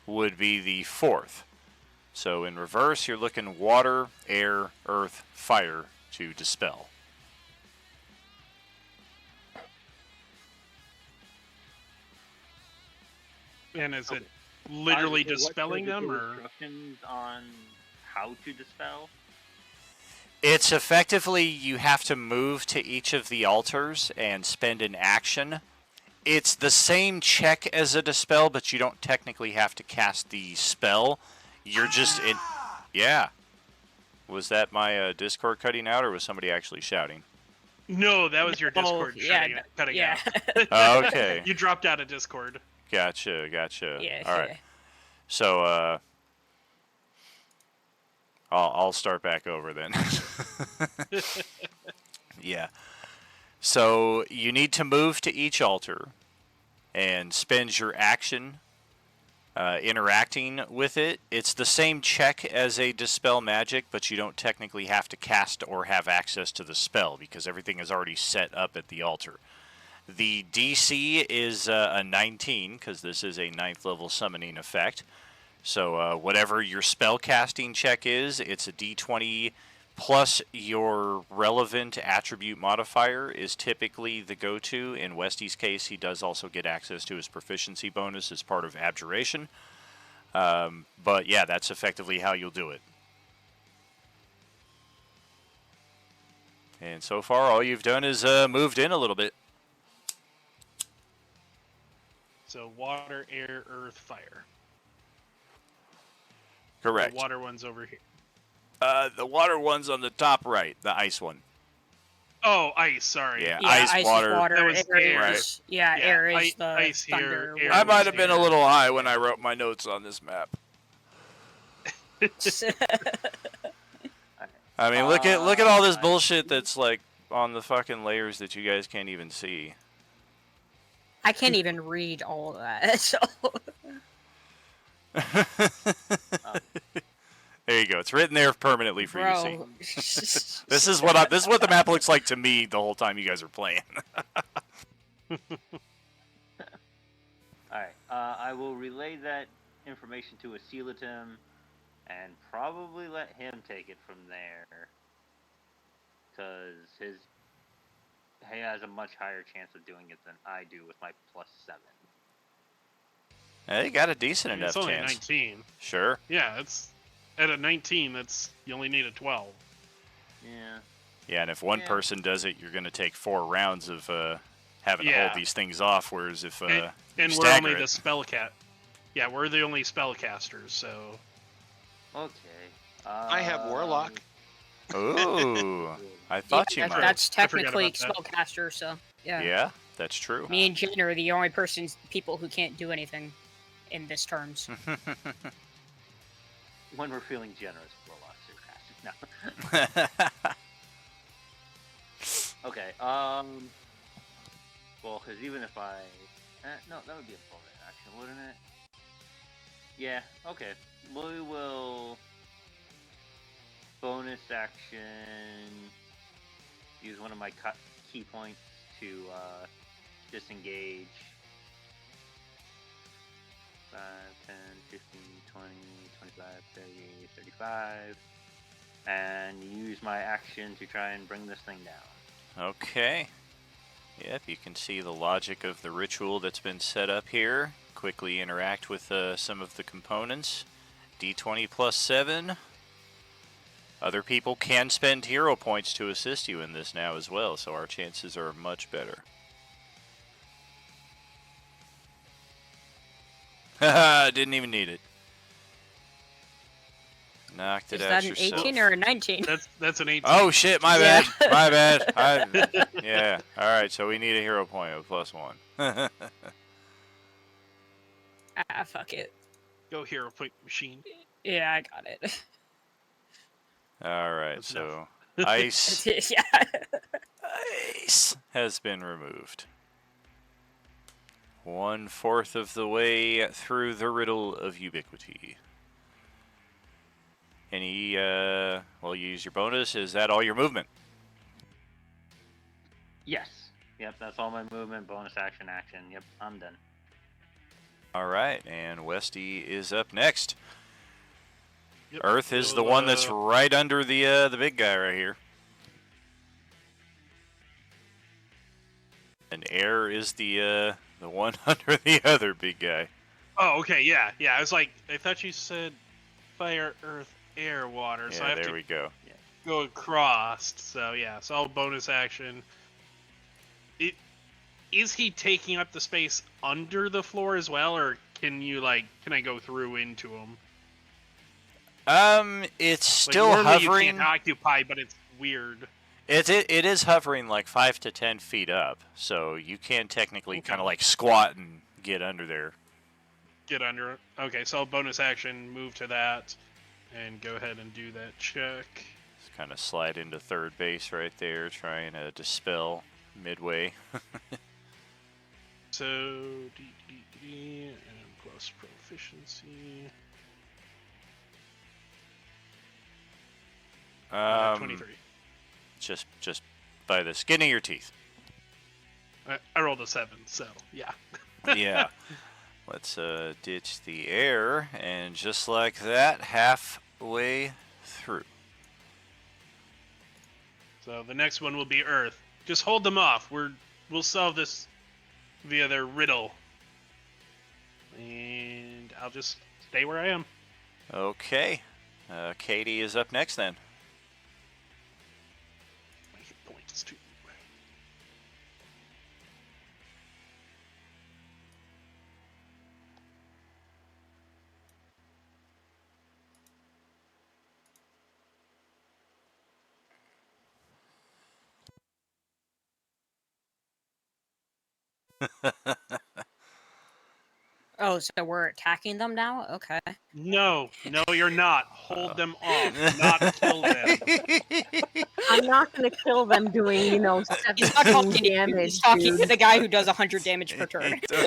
would be the fourth. So in reverse, you're looking water, air, earth, fire to dispel. And is it Okay. literally What dispelling them, or instructions on how to dispel? It's effectively you have to move to each of the altars and spend an action. It's the same check as a dispel, but you don't technically have to cast the spell. You're just in. Yeah. Was that my Discord cutting out, or was somebody actually shouting? no? That was your Discord yeah, cutting yeah. out. Okay. You dropped out of Discord. Gotcha. Yeah, All right. yeah. So, I'll start back over then. Yeah. So you need to move to each altar and spend your action interacting with it. It's the same check as a dispel magic, but you don't technically have to cast or have access to the spell because everything is already set up at the altar. The DC is a 19 because this is a 9th level summoning effect. So whatever your spell casting check is, it's a D20 plus your relevant attribute modifier is typically the go-to. In Westy's case, he does also get access to his proficiency bonus as part of abjuration. But yeah, that's effectively how you'll do it. And so far, all you've done is moved in a little bit. So water, air, earth, fire. Correct. The water one's over here. The water one's on the top right, the ice one. Oh, ice. Sorry. Yeah, Yeah, ice, is water. That was air air. is, yeah, Yeah, air is the ice here, thunder. air I was might have been a here. little high when I wrote my notes on this map. I mean, look at all this bullshit that's like on the fucking layers that you guys can't even see. I can't even read all of that. So There you go. It's written there permanently for you to see. bro. This is what the map looks like to me the whole time you guys are playing. Alright, I will relay that information to Asilatim and probably let him take it from there. Because he has a much higher chance of doing it than I do with my +7. Hey, got a decent enough It's only chance. 19. Sure. Yeah, it's at a 19. That's you only need a 12. Yeah. Yeah, and if one Yeah. person does it, you're going to take 4 rounds of having to Yeah. hold these things off. Whereas if And you we're stagger only it- the spellcat. Yeah, we're the only spellcasters. So Okay. I have Warlock. Ooh, I thought you might. That's I forgot technically about that. spellcaster. So yeah. Yeah, that's true. Me and Jen are the only people who can't do anything in this terms. When we're feeling generous, Warlocks are casting. No. Okay, well, because even if I... no, that would be a bonus action, wouldn't it? Yeah, okay. We will... bonus action... use one of my key points to disengage. 5, 10, 15, 20, 25, 30, 35. And use my action to try and bring this thing down. Okay. Yep, you can see the logic of the ritual that's been set up here. Quickly interact with some of the components. D20 plus 7. Other people can spend hero points to assist you in this now as well, so our chances are much better. Haha, didn't even need it. Knocked it Is out that an yourself. 18 or a 19? that's an 18. Oh shit, my Yeah. bad. My bad. Yeah. Alright, so we need a hero point of +1. Ah, fuck it. Go hero point machine. Yeah, I got it. Alright, That's so ice Yeah. ice has been removed. 1/4 of the way through the riddle of ubiquity. Any well, you use your bonus. Is that all your movement? Yes. Yep, that's all my movement, bonus action. Yep, I'm done. Alright, and Westy is up next. Yep. Earth is the We'll, one that's right under the big guy right here. And air is the one under the other big guy. Oh, okay, yeah. I was like, I thought you said fire, earth, air, water, so I Yeah, have there to we go. go across. So yeah, so I'll bonus action. Is he taking up the space under the floor as well, or can I go through into him? It's Like still normally you can't hovering. occupy, but it's weird. It is hovering like 5 to 10 feet up, so you can technically Okay. kind of like squat and get under there. Get under it. Okay, so I'll bonus action, move to that, and go ahead and do that check. Just kind of slide into third base right there, trying to dispel midway. So D and plus proficiency. 23. Just by the skin of your teeth. I rolled a 7, so yeah. Yeah. Let's ditch the air, and just like that, halfway through. So the next one will be Earth. Just hold them off. We'll solve this via their riddle. And I'll just stay where I am. Okay. Katie is up next then. My hit points too. Oh, so we're attacking them now? Okay. No, you're not. Hold them off, not kill them. I'm not gonna kill them doing, He's not 17 talking to you. damage, He's talking to dude. the guy who does 100 damage per turn. I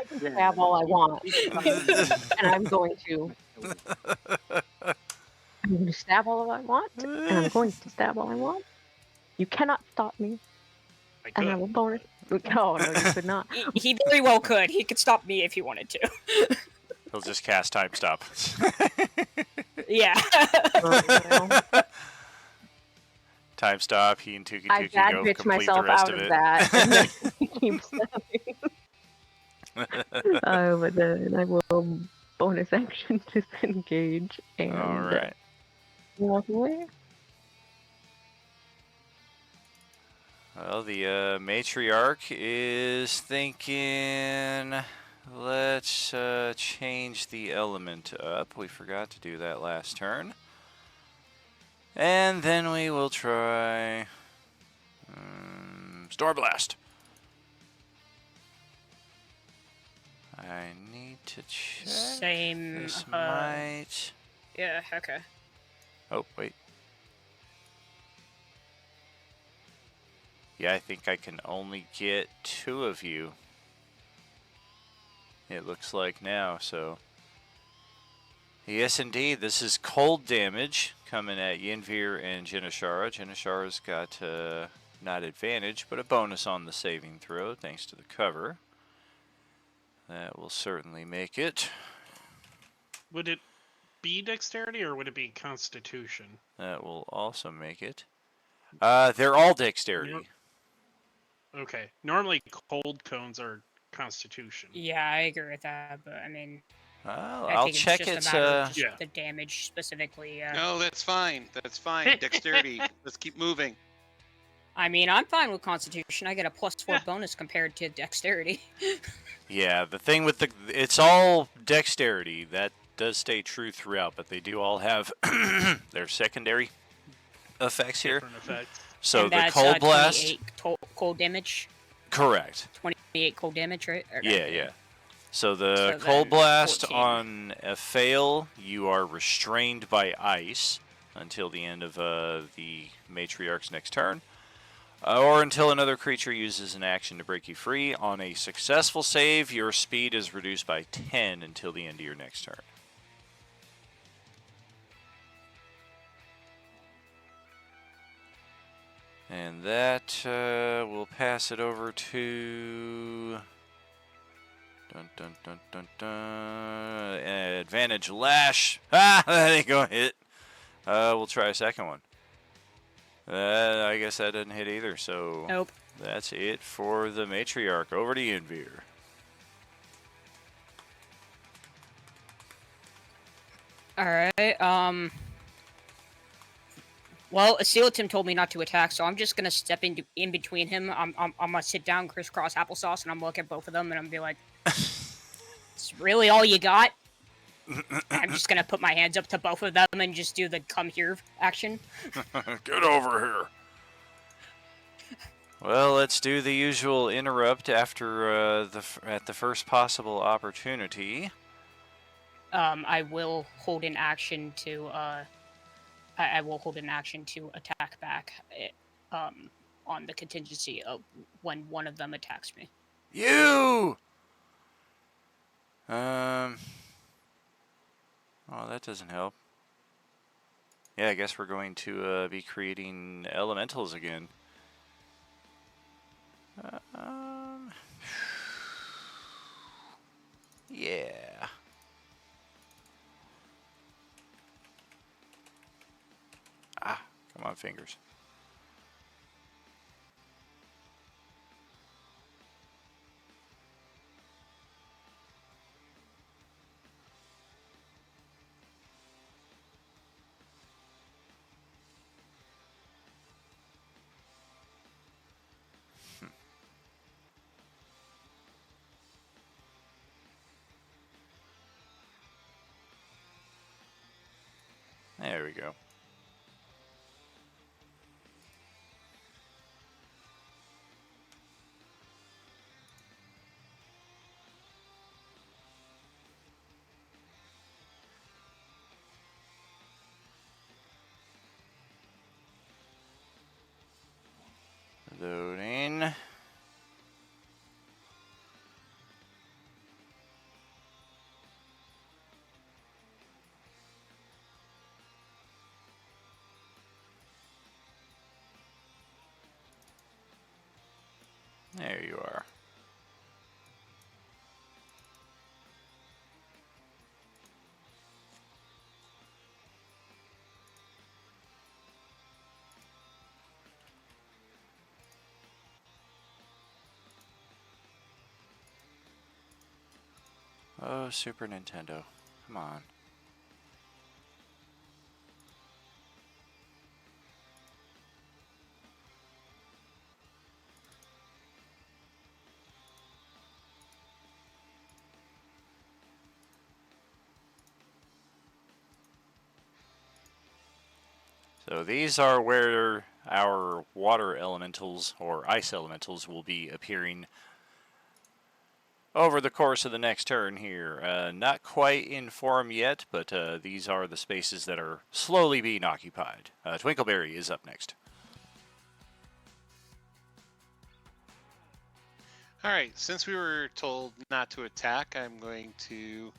can stab all I want, and I'm going to. I'm going to stab all I want, and I'm going to stab all I want. You cannot stop me, I and I could. will bonus. Oh no, you could not. He very well could. He could stop me if he wanted to. He'll just cast time stop. Yeah. Time stop. He and Tuki I Tuki bad go bitch complete myself the rest out of of it. that, and then he keeps stabbing. But then I will bonus action disengage and All right. walk away. Well, the matriarch is thinking, let's change the element up. We forgot to do that last turn. And then we will try Storm Blast. I need to check. Same. This might. Yeah. Okay. Oh, wait. Yeah, I think I can only get 2 of you. It looks like now, so. Yes, indeed. This is cold damage coming at Yinvir and Jinashara. Jinashara's got not advantage, but a bonus on the saving throw, thanks to the cover. That will certainly make it. Would it be dexterity or would it be constitution? That will also make it. They're all dexterity. Okay. Normally cold cones are constitution. Yeah, I agree with that, but I mean, I I'll think check it's it. just a matter of just Yeah. the damage specifically. No, that's fine. That's fine. Dexterity. Let's keep moving. I mean, I'm fine with Constitution. I get a +4 Yeah. bonus compared to Dexterity. Yeah, the thing with it's all dexterity. That does stay true throughout, but they do all have their secondary effects here. Different effects. So And the that's, cold blast. 28 cold damage. Correct. 28 cold damage, right? Yeah. So the So then cold blast 14. on a fail, you are restrained by ice until the end of the matriarch's next turn. Or until another creature uses an action to break you free. On a successful save, your speed is reduced by 10 until the end of your next turn. And that will pass it over to... Advantage Lash. Ah, that ain't gonna hit. We'll try a second one. I guess that doesn't hit either, so Nope. that's it for the matriarch. Over to you, Envir. All right. Well, Asilatim told me not to attack, so I'm just gonna step in between him. I'm gonna sit down, crisscross applesauce, and I'm gonna look at both of them, and I'm gonna be like, "It's really all you got?" I'm just gonna put my hands up to both of them and just do the "come here" action. Get over here. Well, let's do the usual interrupt after at the first possible opportunity. I will hold an action to I will hold an action to attack back. On the contingency of when one of them attacks me. You. Oh, that doesn't help. Yeah, I guess we're going to be creating elementals again. Yeah. Ah, come on, fingers. There we go. Loading. There you are. Oh, Super Nintendo. Come on. So these are where our water elementals or ice elementals will be appearing over the course of the next turn here. Not quite in form yet, but these are the spaces that are slowly being occupied. Twinkleberry is up next. All right, since we were told not to attack, I'm going to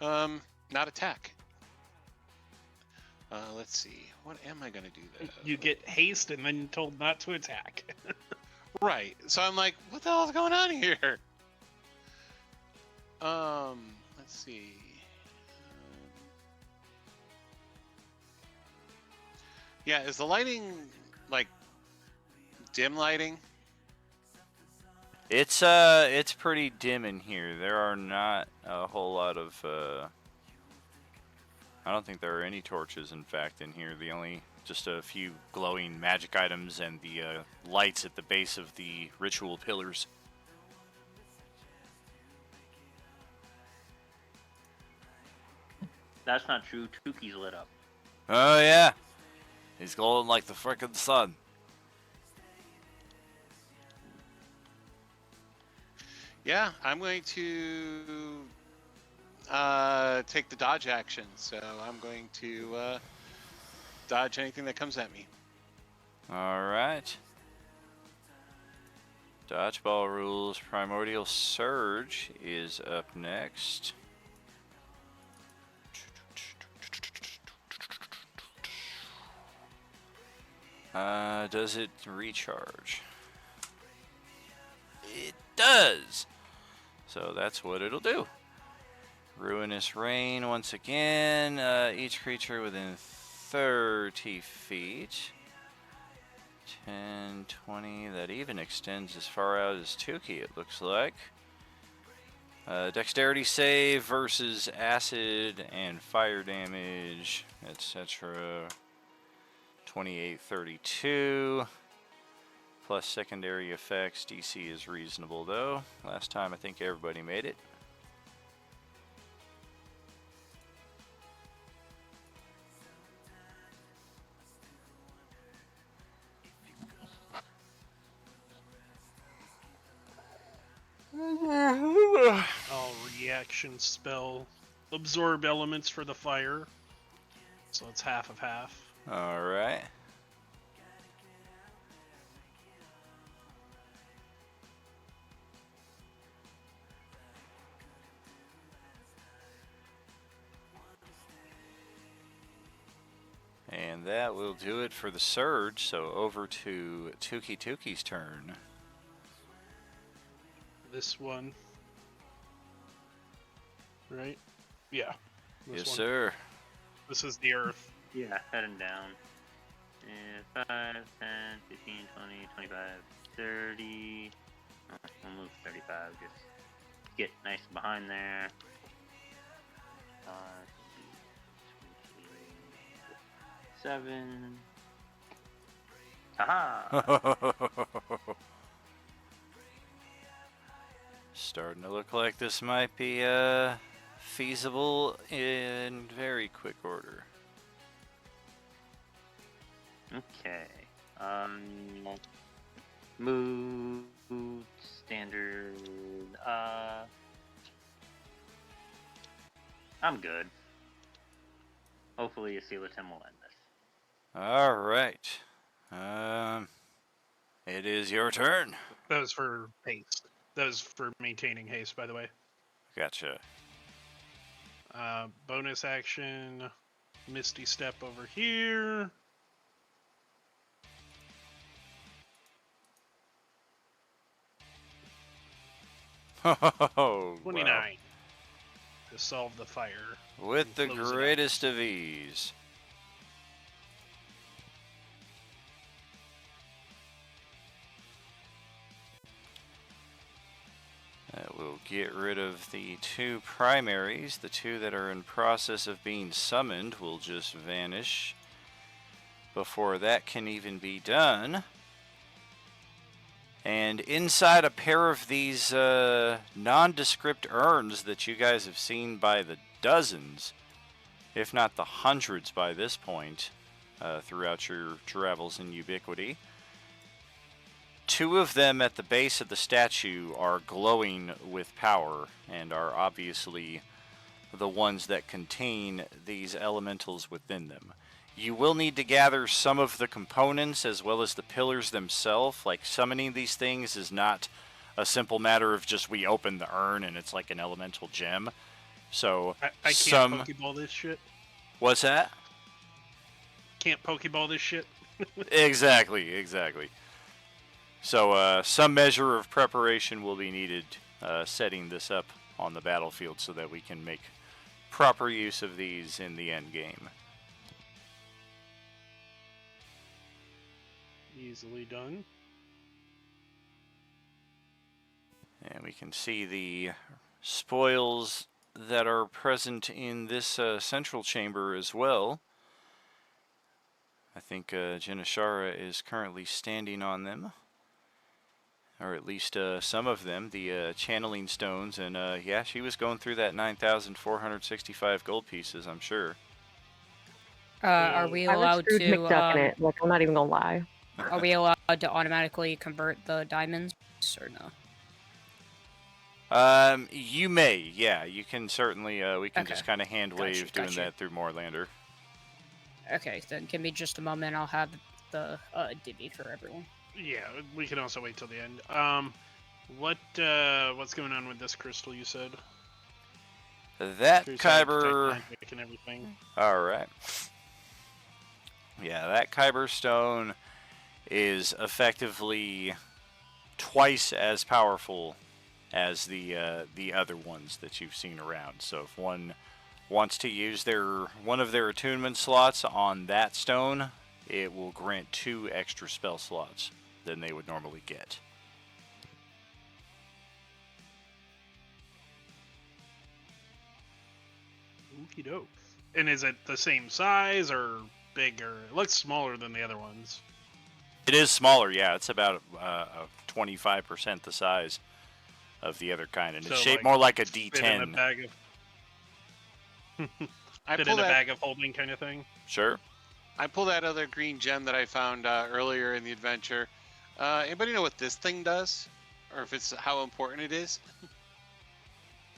not attack. Let's see. What am I going to do though? You get haste and then told not to attack. Right. So I'm like, what the hell is going on here? Let's see. Yeah, is the lighting like dim lighting? It's pretty dim in here. There are not a whole lot of I don't think there are any torches, in fact, in here. Just a few glowing magic items and the lights at the base of the ritual pillars. That's not true. Tuki's lit up. Oh yeah, he's glowing like the frickin' sun. Yeah, I'm going to take the dodge action. So I'm going to dodge anything that comes at me. All right. Dodgeball rules. Primordial Surge is up next. Does it recharge? It does. So that's what it'll do. Ruinous Rain once again. Each creature within 30 feet. 10, 20. That even extends as far out as Tuki, it looks like. Dexterity save versus acid and fire damage, etc. 2832. Plus secondary effects. DC is reasonable though. Last time I think everybody made it. All reaction spell. Absorb elements for the fire. So it's half of half. Alright. And that will do it for the surge, so over to Tuki Tuki's turn. This one. Right? Yeah. This Yes, one. sir. This is the earth. Yeah, heading down. 5, 10, 15, 20, 25, 30. Oh, we'll move 35. Just get nice behind there. 5, 7. Haha! Starting to look like this might be feasible in very quick order. Okay. Move standard. I'm good. Hopefully, a Sealatim will end this. All right. It is your turn. That was for haste. That was for maintaining haste, by the way. Gotcha. Bonus action. Misty Step over here. Oh, 29. wow. To solve the fire. With the and close it out. greatest of ease. That will get rid of the 2 primaries. The 2 that are in process of being summoned will just vanish before that can even be done. And inside a pair of these nondescript urns that you guys have seen by the dozens, if not the hundreds by this point, throughout your travels in Ubiquity, 2 of them at the base of the statue are glowing with power and are obviously the ones that contain these elementals within them. You will need to gather some of the components as well as the pillars themselves. Like, summoning these things is not a simple matter of just we open the urn and it's like an elemental gem. So I can't Pokeball this shit. What's that? Can't Pokeball this shit. Exactly. So some measure of preparation will be needed setting this up on the battlefield so that we can make proper use of these in the end game. Easily done. And we can see the spoils that are present in this central chamber as well. I think Jinashara is currently standing on them. Or at least some of them, the channeling stones. And yeah, she was going through that 9,465 gold pieces, I'm sure. Are we I was allowed Scrooge to? McDuck in it. Like, I'm not even gonna lie. Are we allowed to automatically convert the diamonds, or no? You may, yeah. You can certainly, we can Okay. just kind of hand wave doing Gotcha. that through Moorlander. Okay, then give me just a moment. I'll have the divvy for everyone. Yeah, we can also wait till the end. What's going on with this crystal you said? That Your side Kyber... magic and everything. Alright. Yeah, that Kyber stone is effectively twice as powerful as the other ones that you've seen around. So if one wants to use one of their attunement slots on that stone, it will grant 2 extra spell slots than they would normally get. Okie doke. And is it the same size or bigger? It looks smaller than the other ones. It is smaller, yeah. It's about 25% the size of the other kind, and it's So, shaped like, more like a Fit in a D10. bag of I fit pull in a that. bag of holding kind of thing. Sure. I pull that other green gem that I found earlier in the adventure. Anybody know what this thing does, or if it's how important it is?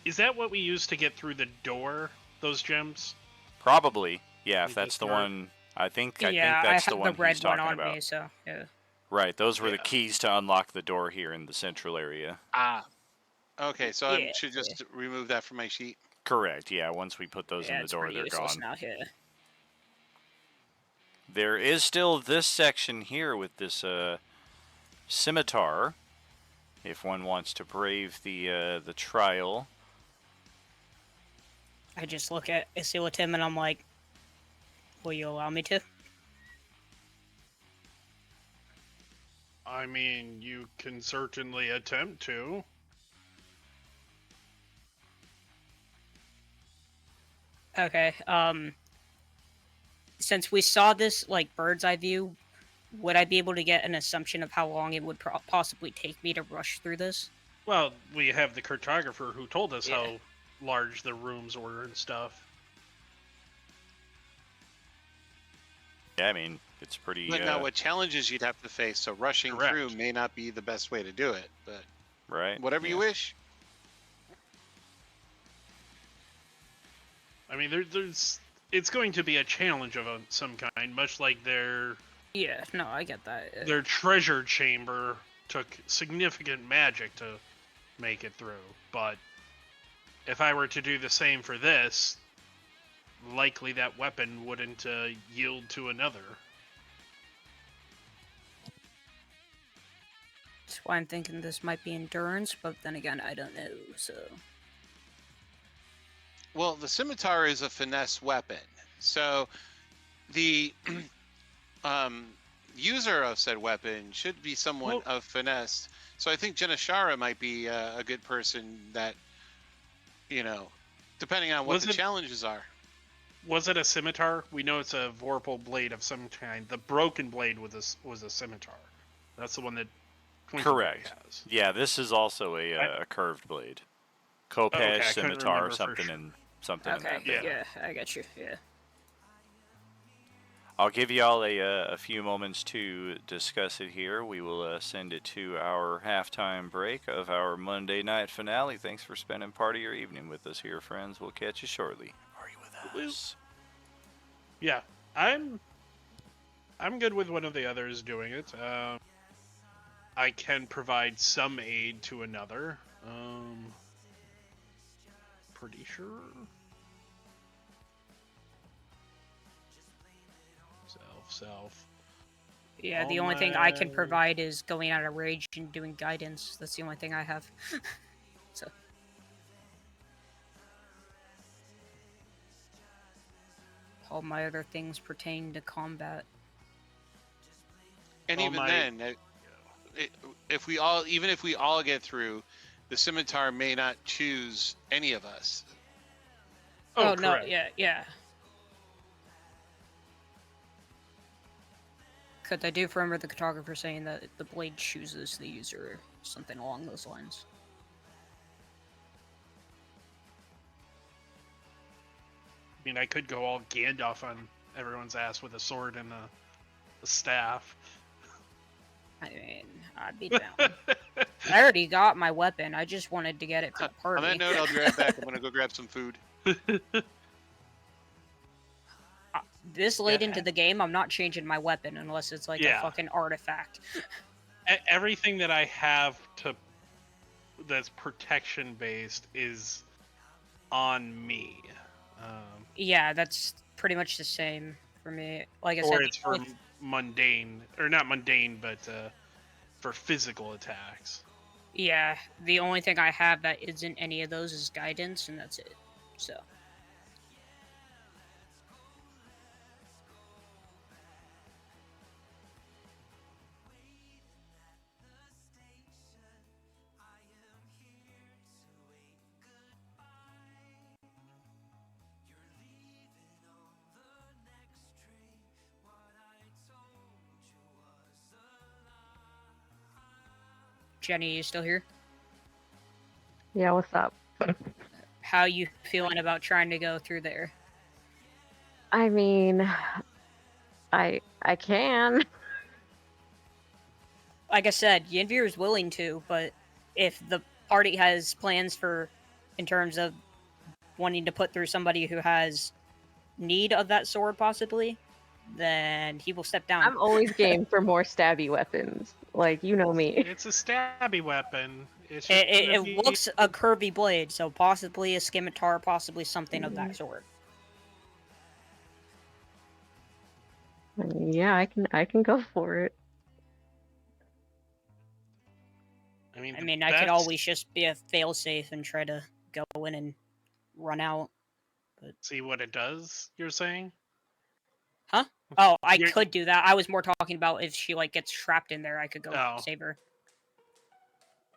Is that what we use to get through the door? Those gems? Probably, yeah. If Like that's the the smart- one, I think Yeah, that's I the have one the red he's one talking on about. me, so yeah. Right, those were the Yeah. keys to unlock the door here in the central area. Ah, okay. So I Yeah, should just remove that from my sheet. Correct, yeah. Once we put those in Yeah, the it's door, pretty they're useless gone. now. Yeah. There is still this section here with this scimitar, if one wants to brave the trial. I just look at Tim and I'm like, will you allow me to? I mean, you can certainly attempt to. Okay. Since we saw this like bird's eye view, would I be able to get an assumption of how long it would possibly take me to rush through this? Well, we have the cartographer who told us Yeah. how large the rooms were and stuff. Yeah, I mean, it's pretty... But now, what challenges you'd have to face? So rushing Correct. through may not be the best way to do it, but right? whatever you Yeah. wish. I mean, it's going to be a challenge of some kind, much like their Yeah, no, I get that. their treasure chamber took significant magic to make it through. But if I were to do the same for this, likely that weapon wouldn't yield to another. That's why I'm thinking this might be endurance, but then again, I don't know, so... Well, the scimitar is a finesse weapon. So the user of said weapon should be someone Well- of finesse. So I think Janashara might be a good person that, depending on what Was the it- challenges are. Was it a scimitar? We know it's a vorpal blade of some kind. The broken blade was a scimitar. That's the one that Twinkleberry Correct. has. Yeah, this is also a curved blade. Khopesh, Okay, I couldn't scimitar, remember for something sure. in something in Okay, that. Yeah. yeah, I got you, yeah. I'll give y'all a few moments to discuss it here. We will send it to our halftime break of our Monday night finale. Thanks for spending part of your evening with us here, friends. We'll catch you shortly. Are you with us? Yeah, I'm good with one of the others doing it. I can provide some aid to another. Pretty sure. Self. Yeah, the All only thing I can my- provide is going out of rage and doing guidance. That's the only thing I have. So... all my other things pertain to combat. And Oh even my- then, if we all get through, the scimitar may not choose any of us. Oh, no, correct. yeah. Because I do remember the cartographer saying that the blade chooses the user, or something along those lines. I mean, I could go all Gandalf on everyone's ass with a sword and a staff. I mean, I'd be down. I already got my weapon. I just wanted to get it for the party. On that note, I'll be right back. I'm gonna go grab some food. This late Yeah. into the game, I'm not changing my weapon unless it's like Yeah. a fucking artifact. Everything that I have that's protection based is on me. Yeah, that's pretty much the same for me. Like I Or said, it's for mundane, or not mundane, but for physical attacks. yeah, the only thing I have that isn't any of those is guidance, and that's it. So. Jenny, you still here? Yeah, what's up? How you feeling about trying to go through there? I mean, I can. Like I said, Yinvir is willing to, but if the party has plans for, in terms of wanting to put through somebody who has need of that sword, possibly, then he will step down. I'm always game for more stabby weapons. Like, you know me. It's a stabby weapon. It's just It, gonna it be looks a curvy blade, so possibly a scimitar, possibly something of Mm. that sort. I mean, yeah, I can go for it. I mean, I the mean, I could best- always just be a failsafe and try to go in and run out. see what it does. You're saying? Huh? Oh, I You're- could do that. I was more talking about if she like gets trapped in there, I could go Oh. save her.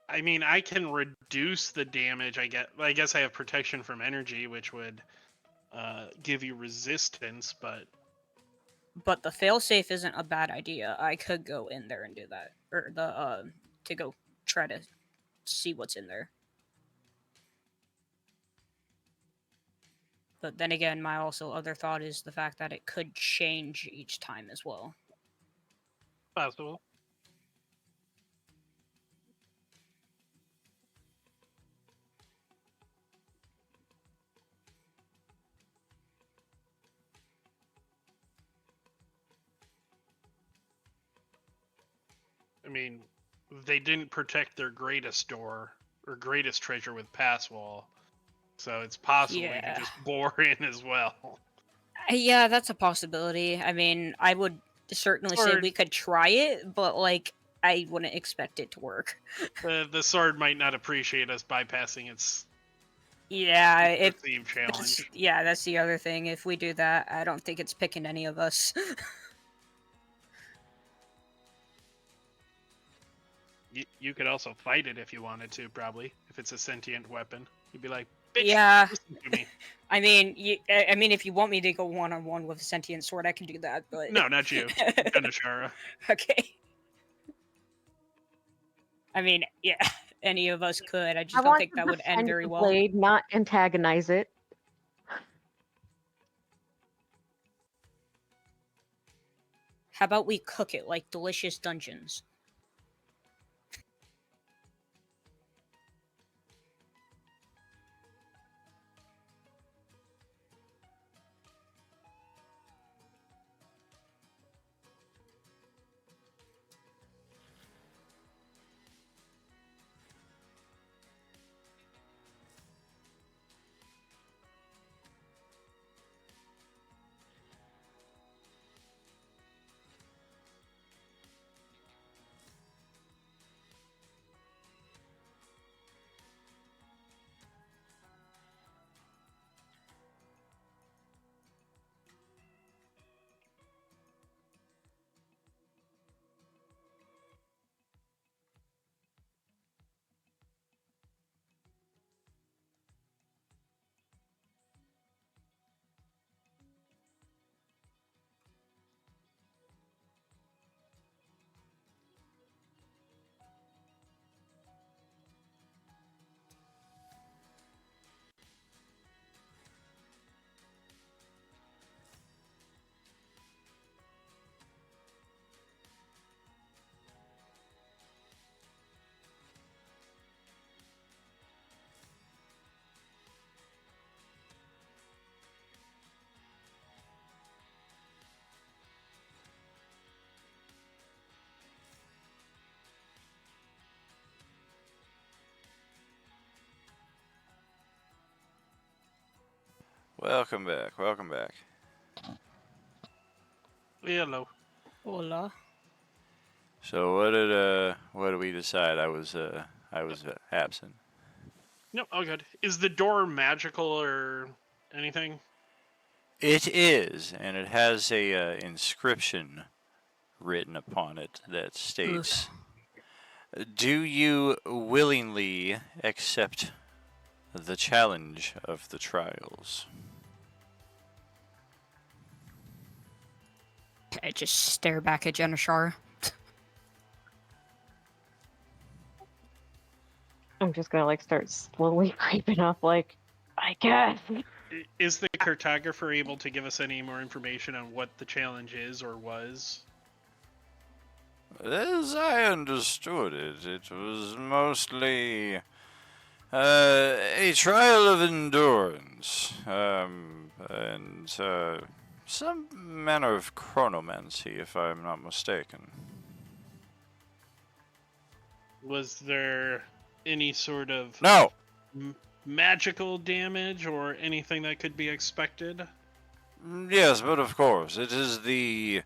I mean, I can reduce the damage. I guess I have protection from energy, which would give you resistance. But But the failsafe isn't a bad idea. I could go in there and do that, or to go try to see what's in there. But then again, my also other thought is the fact that it could change each time as well. possible. I mean, they didn't protect their greatest door or greatest treasure with pass wall, so it's possible you Yeah. could just bore in as well. Yeah, that's a possibility. I mean, I would certainly say Sword. we could try it, but like, I wouldn't expect it to work. The sword might not appreciate us bypassing its Yeah, it. perceived challenge. Yeah, that's the other thing. If we do that, I don't think it's picking any of us. You could also fight it if you wanted to, probably, if it's a sentient weapon. You'd be like, bitch, Yeah. listen to me. I mean, I mean, if you want me to go one-on-one with a sentient sword, I can do that. But No, not you. Ganashara. Okay. I mean, yeah, any of us could. I just I don't want think to that would end defend very the well. blade, not antagonize it. How about we cook it like delicious dungeons? Welcome back. Welcome back. Hello. Hola. So what did we decide? I was absent. No, all good. Is the door magical or anything? It is, and it has a inscription written upon it that states, "Do you willingly accept the challenge of the trials?" I just stare back at Janashar. I'm just gonna like start slowly creeping up, like, I guess. Is the cartographer able to give us any more information on what the challenge is or was? As I understood it, it was mostly a trial of endurance, and some manner of chronomancy, if I'm not mistaken. Was there any sort of No! magical damage or anything that could be expected? Yes, but of course, it is the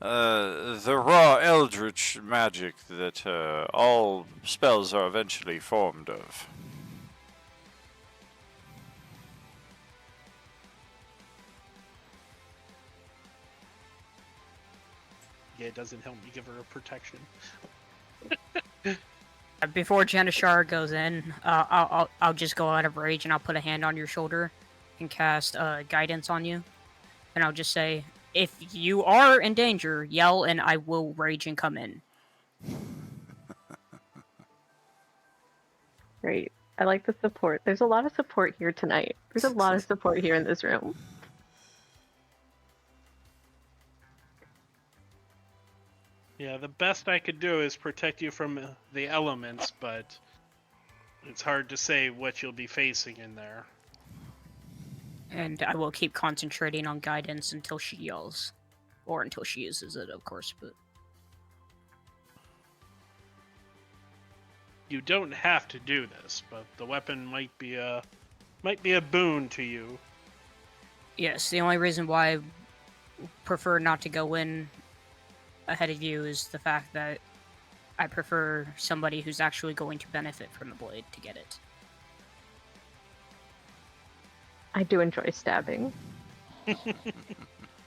raw eldritch magic that all spells are eventually formed of. Yeah, it doesn't help me give her a protection. Before Janishar goes in, I'll just go out of rage and I'll put a hand on your shoulder and cast guidance on you, and I'll just say, if you are in danger, yell and I will rage and come in. Great. I like the support. There's a lot of support here tonight. There's a lot of support here in this room. Yeah, the best I could do is protect you from the elements, but it's hard to say what you'll be facing in there. And I will keep concentrating on guidance until she yells. Or until she uses it, of course, but... You don't have to do this, but the weapon might be a boon to you. Yes, the only reason why I prefer not to go in ahead of you is the fact that I prefer somebody who's actually going to benefit from the blade to get it. I do enjoy stabbing.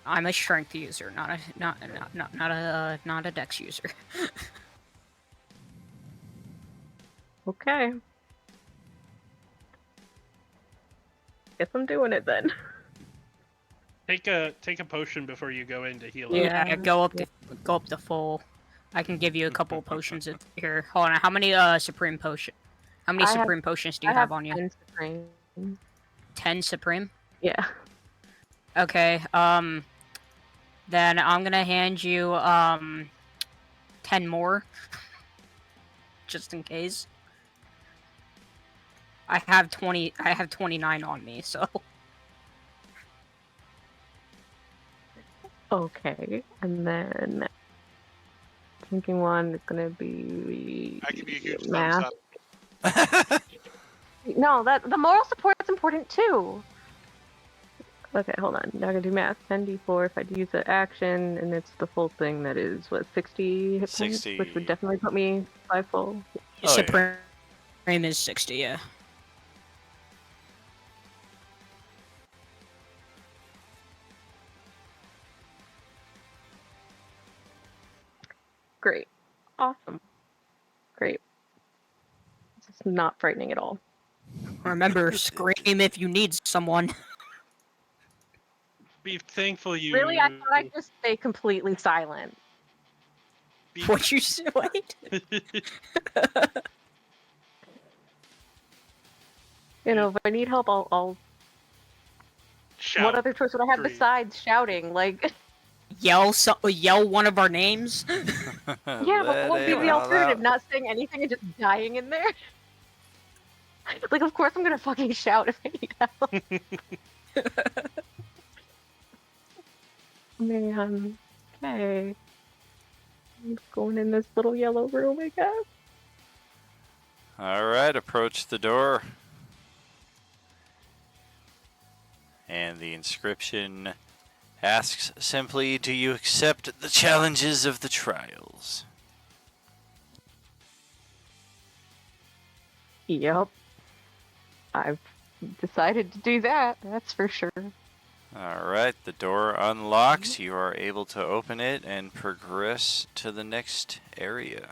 I'm a strength user, not a dex user. Okay. Guess I'm doing it then. Take a potion before you go in to heal up. Yeah, go up to full. I can give you a couple of potions here. Hold on, how many supreme potions do you have on you? 10 supreme. 10 supreme? Yeah. Okay, then I'm gonna hand you 10 more. Just in case. I have 29 on me, so. Okay, and then thinking one is gonna be I give you a huge math. thumbs up. No, that the moral support's important too. Okay, hold on. Now I gotta do math. 10d4 if I use the action, and it's the full thing that is what 60 hit points, 60. which would definitely put me 5 full. Oh, Supreme is 60, yeah. Great, awesome, great. This is not frightening at all. Remember, scream if you need someone. Be thankful you. Really, I thought I'd just stay completely silent. Be... What you say? Wait. You know, if I need help, I'll. Shout. What other choice would I have Scream. besides shouting? Like, Yell one of our names. yeah, but what would be the alternative? Not saying anything and just dying in there? Like, of course I'm gonna fucking shout if I need help. Man, okay. I'm going in this little yellow room, I guess. Alright, approach the door. And the inscription asks simply, do you accept the challenges of the trials? Yep. I've decided to do that, that's for sure. Alright, the door unlocks. You are able to open it and progress to the next area.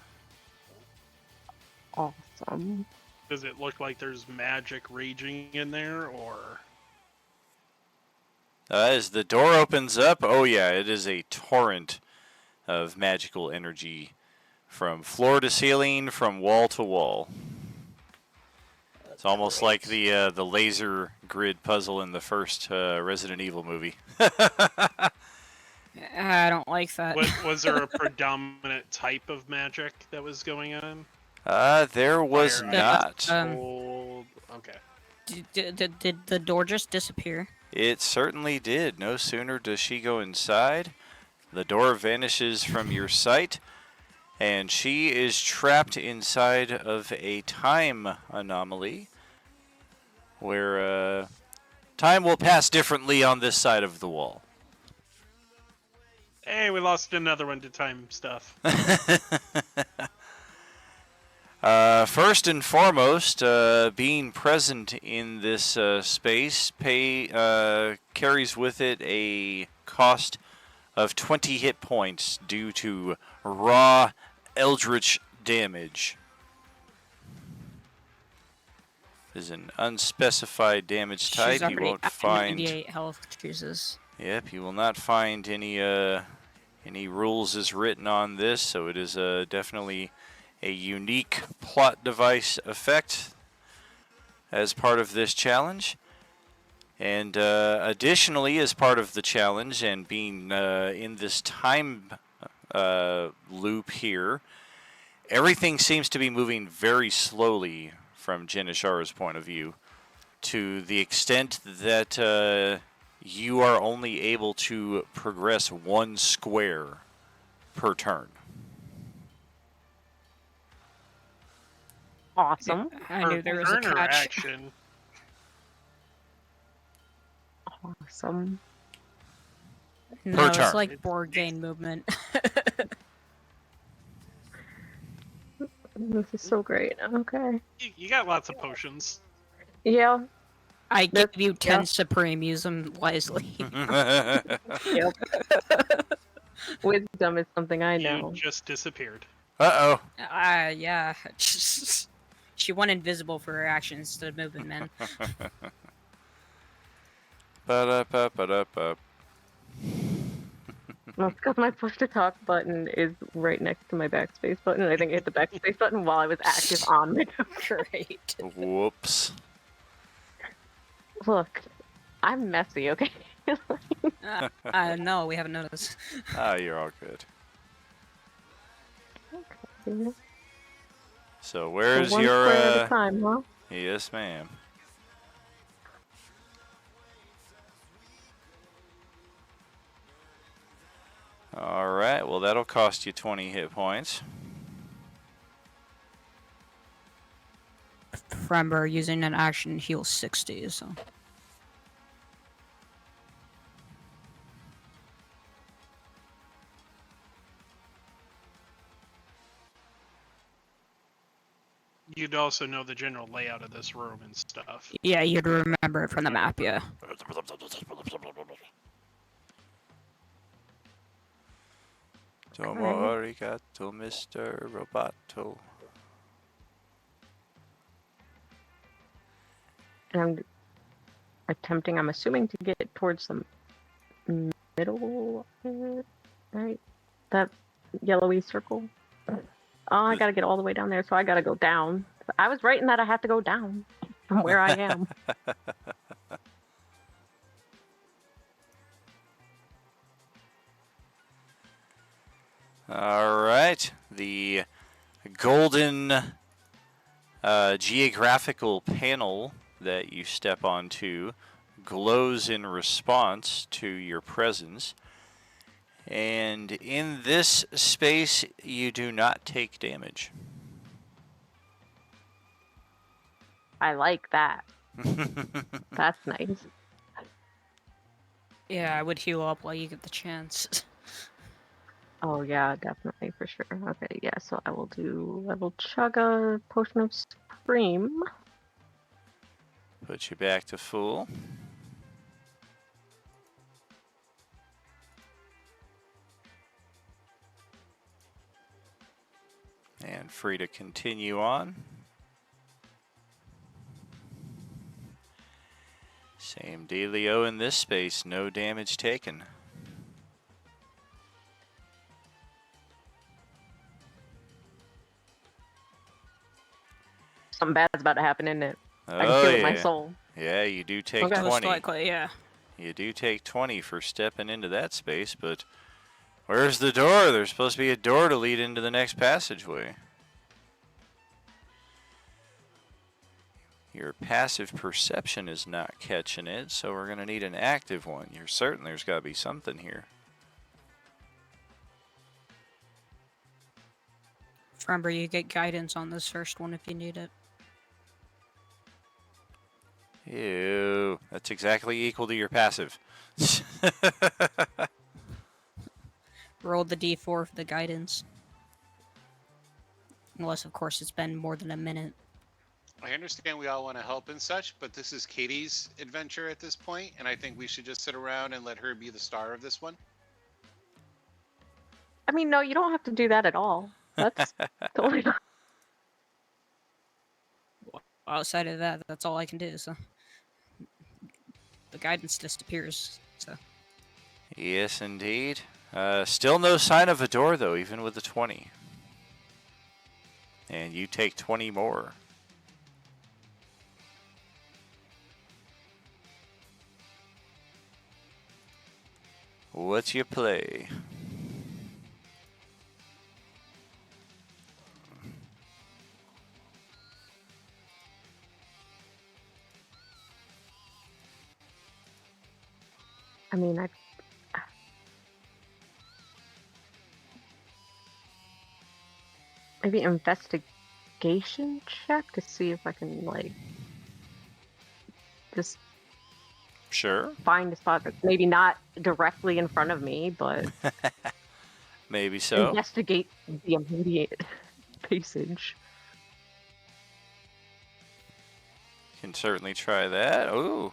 Awesome. Does it look like there's magic raging in there, or? As the door opens up, oh yeah, it is a torrent of magical energy from floor to ceiling, from wall to wall. It's almost like the laser grid puzzle in the first Resident Evil movie. I don't like that. Was there a predominant type of magic that was going on? There was Fire, not. cold. Okay. Did the door just disappear? It certainly did. No sooner does she go inside, the door vanishes from your sight, and she is trapped inside of a time anomaly where time will pass differently on this side of the wall. Hey, we lost another one to time stuff. First and foremost, being present in this space carries with it a cost of 20 hit points due to raw eldritch damage. Is an unspecified damage type. She's You already won't at find. 98 health. Jesus. Yep, you will not find any rules as written on this, so it is definitely a unique plot device effect as part of this challenge. And additionally, as part of the challenge and being in this time loop here, everything seems to be moving very slowly from Janishara's point of view, to the extent that you are only able to progress 1 square per turn. Awesome. I knew there was a Turner catch. action. Awesome. No, turn. it's like board game movement. This is so great. Okay. You got lots of potions. Yeah. I give That's- you 10 yeah. supreme. Use them wisely. Yep. Wisdom is something I know. You just disappeared. Uh-oh. Yeah. She went invisible for her actions instead of moving, man. Ba-da-ba-ba-da-ba. Well, it's because my push to talk button is right next to my backspace button. I think I hit the backspace button while I was active on the Great. Whoops. Look, I'm messy, okay? No, we haven't noticed. Ah, you're all good. So where's One your square at a time, huh? Yes, ma'am. Alright, well that'll cost you 20 hit points. Remember, using an action heals 60, so. You'd also know the general layout of this room and stuff. Yeah, you'd remember it from the map, yeah. Domo arigato, Mr. Roboto. And I'm assuming to get towards the middle of it, right? That yellowy circle. Oh, I gotta get all the way down there, so I gotta go down. I was right in that I have to go down from where I am. Alright, the golden geographical panel that you step onto glows in response to your presence. And in this space, you do not take damage. I like that. That's nice. Yeah, I would heal up while you get the chance. Oh yeah, definitely for sure. Okay, yeah, so I will chug a potion of Supreme. Put you back to full. And free to continue on. Same dealio in this space, no damage taken. Something bad's about to happen, isn't it? I can Oh, feel it in my yeah. soul. Yeah, you do take Okay. Most 20. likely, yeah. You do take 20 for stepping into that space, but where's the door? There's supposed to be a door to lead into the next passageway. Your passive perception is not catching it, so we're going to need an active one. You're certain there's got to be something here. Remember, you get guidance on this first one if you need it. Ew, that's exactly equal to your passive. Roll the d4 for the guidance. Unless, of course, it's been more than a minute. I understand we all want to help and such, but this is Katie's adventure at this point, and I think we should just sit around and let her be the star of this one. I mean, no, you don't have to do that at all. That's totally fine. Outside of that, that's all I can do, so... The guidance disappears, so... Yes, indeed. Still no sign of a door, though, even with the 20. And you take 20 more. What's your play? I mean, maybe investigation check to see if I can, like, just Sure. find a spot that's maybe not directly in front of me, but Maybe so. investigate the immediate passage. Can certainly try that. Ooh.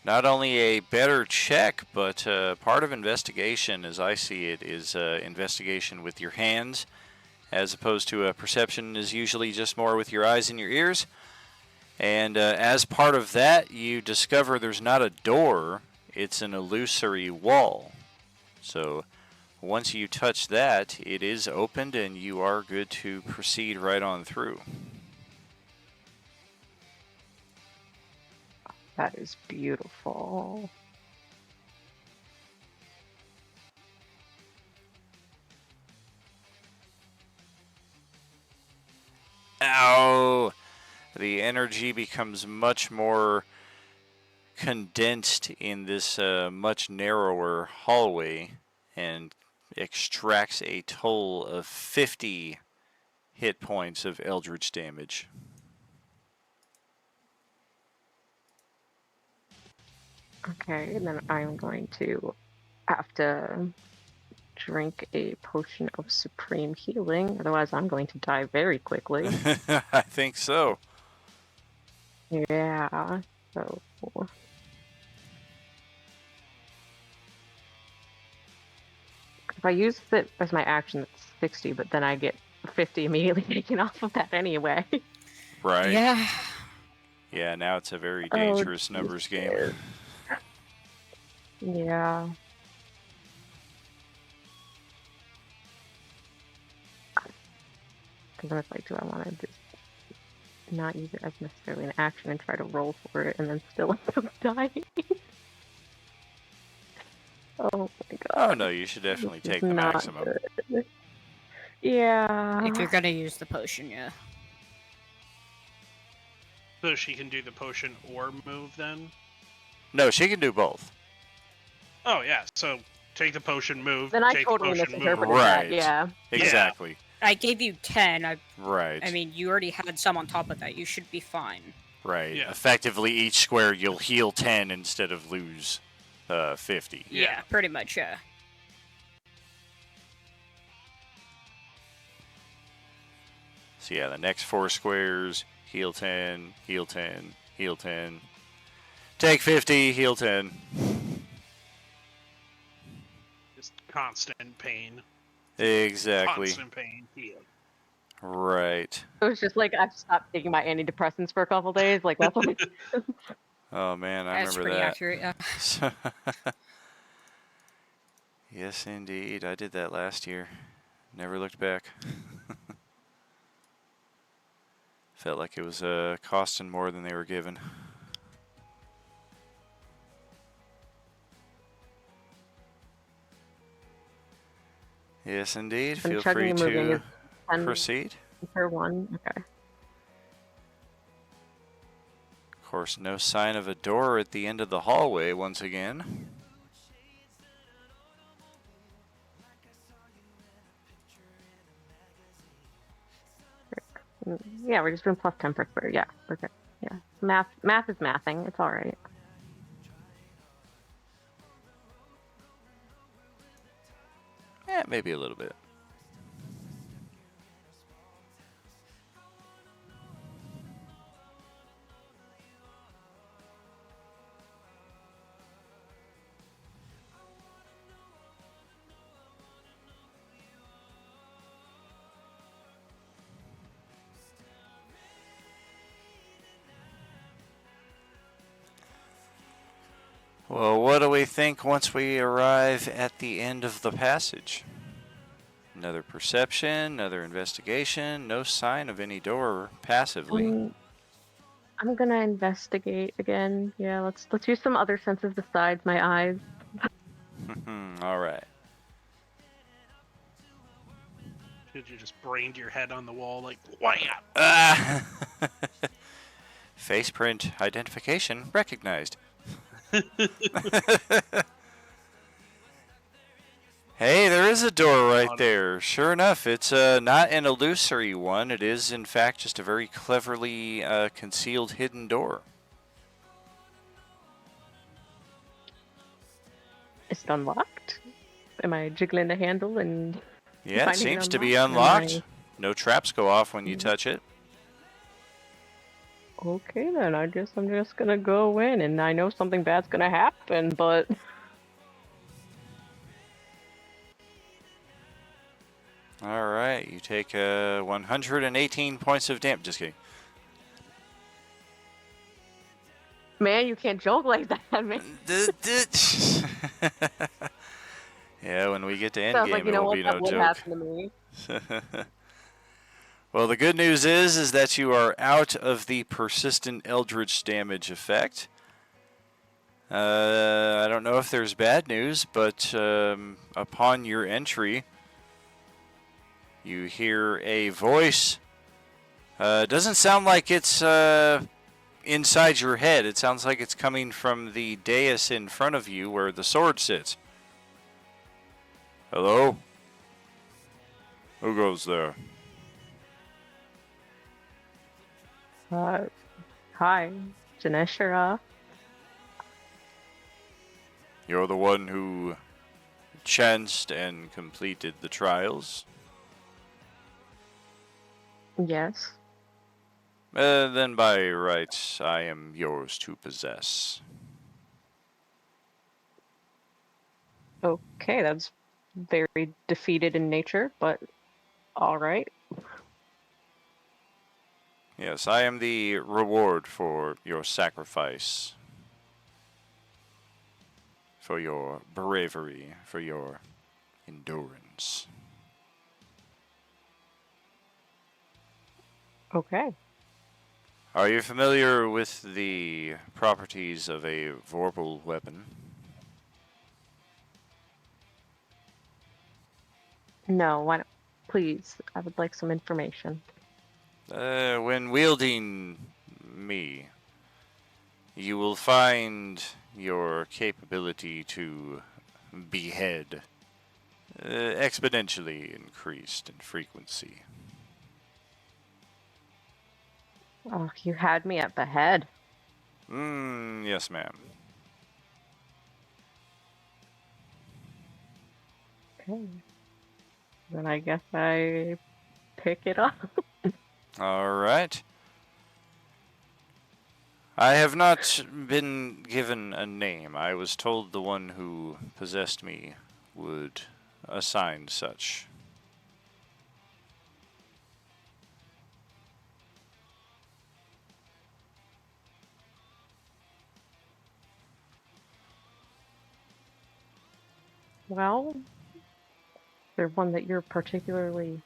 Not only a better check, but part of investigation, as I see it, is investigation with your hands, as opposed to perception is usually just more with your eyes and your ears. And as part of that, you discover there's not a door, it's an illusory wall. So once you touch that, it is opened and you are good to proceed right on through. That is beautiful. Ow! The energy becomes much more condensed in this much narrower hallway and extracts a total of 50 hit points of eldritch damage. Okay, and then I'm going to have to drink a potion of supreme healing, otherwise I'm going to die very quickly. I think so. Yeah, so... If I use it as my action, it's 60, but then I get 50 immediately taken off of that anyway. Right. Yeah. Yeah, now it's a very Oh, dangerous numbers game. Jesus. Yeah. Because I was like, do I want to just not use it as necessarily an action and try to roll for it and then still end up dying? Oh my god. Oh no, you should definitely This is take the not maximum. good. Yeah. If you're gonna use the potion, yeah. So she can do the potion or move then? No, she can do both. Oh, yeah. So take the potion, move. Then I take totally the potion, move. misinterpreted Right. that, yeah. Exactly. I gave you 10. Right. I mean, you already had some on top of that. You should be fine. Right. Yeah. Effectively, each square you'll heal 10 instead of lose 50. Yeah. Pretty much, yeah. So yeah, the next 4 squares, heal 10, heal 10, heal 10. Take 50, heal 10. Just constant pain. Exactly. Constant pain. Heal. Right. It was just like I've stopped taking my antidepressants for a couple days. Like that's what Oh man, I That's remember pretty that. accurate, yeah. Yes, indeed. I did that last year. Never looked back. Felt like it was costing more than they were given. Yes, indeed. I'm Feel chugging free and moving. to Is 10 proceed. per one? Okay. Of course, no sign of a door at the end of the hallway once again. Yeah, we're just doing plus 10 per square. Yeah, okay. Yeah. Math is mathing. It's alright. Yeah, maybe a little bit. Well, what do we think once we arrive at the end of the passage? Another perception, another investigation, no sign of any door passively. I'm gonna investigate again. Yeah, let's use some other senses besides my eyes. All right. Did you just brained your head on the wall like wham? Ah! Face print identification recognized. Hey, there is a door right there. Sure enough, it's not an illusory one. It is, in fact, just a very cleverly concealed hidden door. Is it unlocked? Am I jiggling the handle and Yeah, it finding seems to be unlocked? unlocked. No traps go off when you touch it. Okay, then I guess I'm just gonna go in, and I know something bad's gonna happen, but All right, you take 118 points of damage. Just kidding. man, you can't joke like that, man. Yeah, when we get to Sounds endgame, like, you it know will what, be that no would joke. happen to me. Well, the good news is that you are out of the persistent eldritch damage effect. I don't know if there's bad news, but upon your entry, you hear a voice. Doesn't sound like it's inside your head. It sounds like it's coming from the dais in front of you where the sword sits. Hello? Who goes there? Hi, Janeshara. You're the one who chanced and completed the trials? Yes. Then by rights, I am yours to possess. Okay, that's very defeated in nature, but alright. Yes, I am the reward for your sacrifice, for your bravery, for your endurance. Okay. Are you familiar with the properties of a vorpal weapon? No, why don't, please, I would like some information. When wielding me, you will find your capability to behead exponentially increased in frequency. Oh, you had me at behead. Yes, ma'am. Okay. Then I guess I pick it up. All right. I have not been given a name. I was told the one who possessed me would assign such. Well, is there one that you're particularly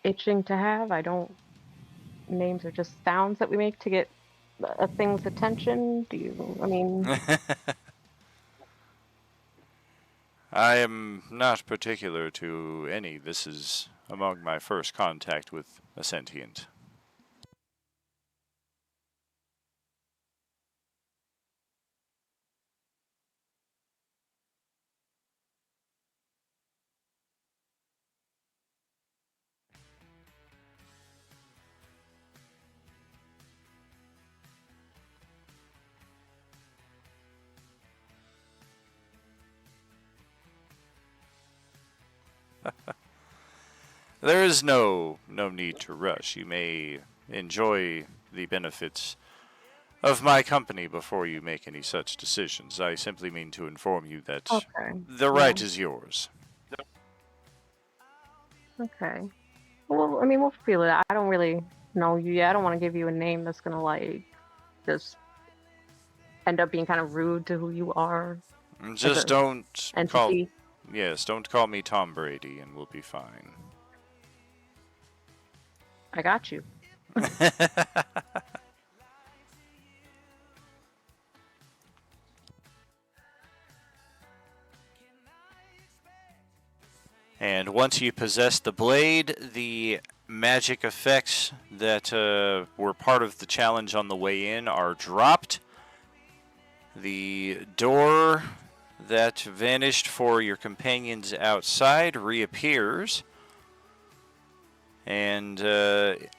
itching to have? I don't names are just sounds that we make to get a thing's attention? Do you? I mean, I am not particular to any. This is among my first contact with a sentient. There is no need to rush. You may enjoy the benefits of my company before you make any such decisions. I simply mean to inform you that okay. the right is yours. Okay. Well, I mean, we'll feel it. I don't really know you yet. I don't want to give you a name that's gonna like just end up being kind of rude to who you are. Just don't call. Entity. Yes, don't call me Tom Brady, and we'll be fine. I got you. And once you possess the blade, the magic effects that were part of the challenge on the way in are dropped. The door that vanished for your companions outside reappears. And it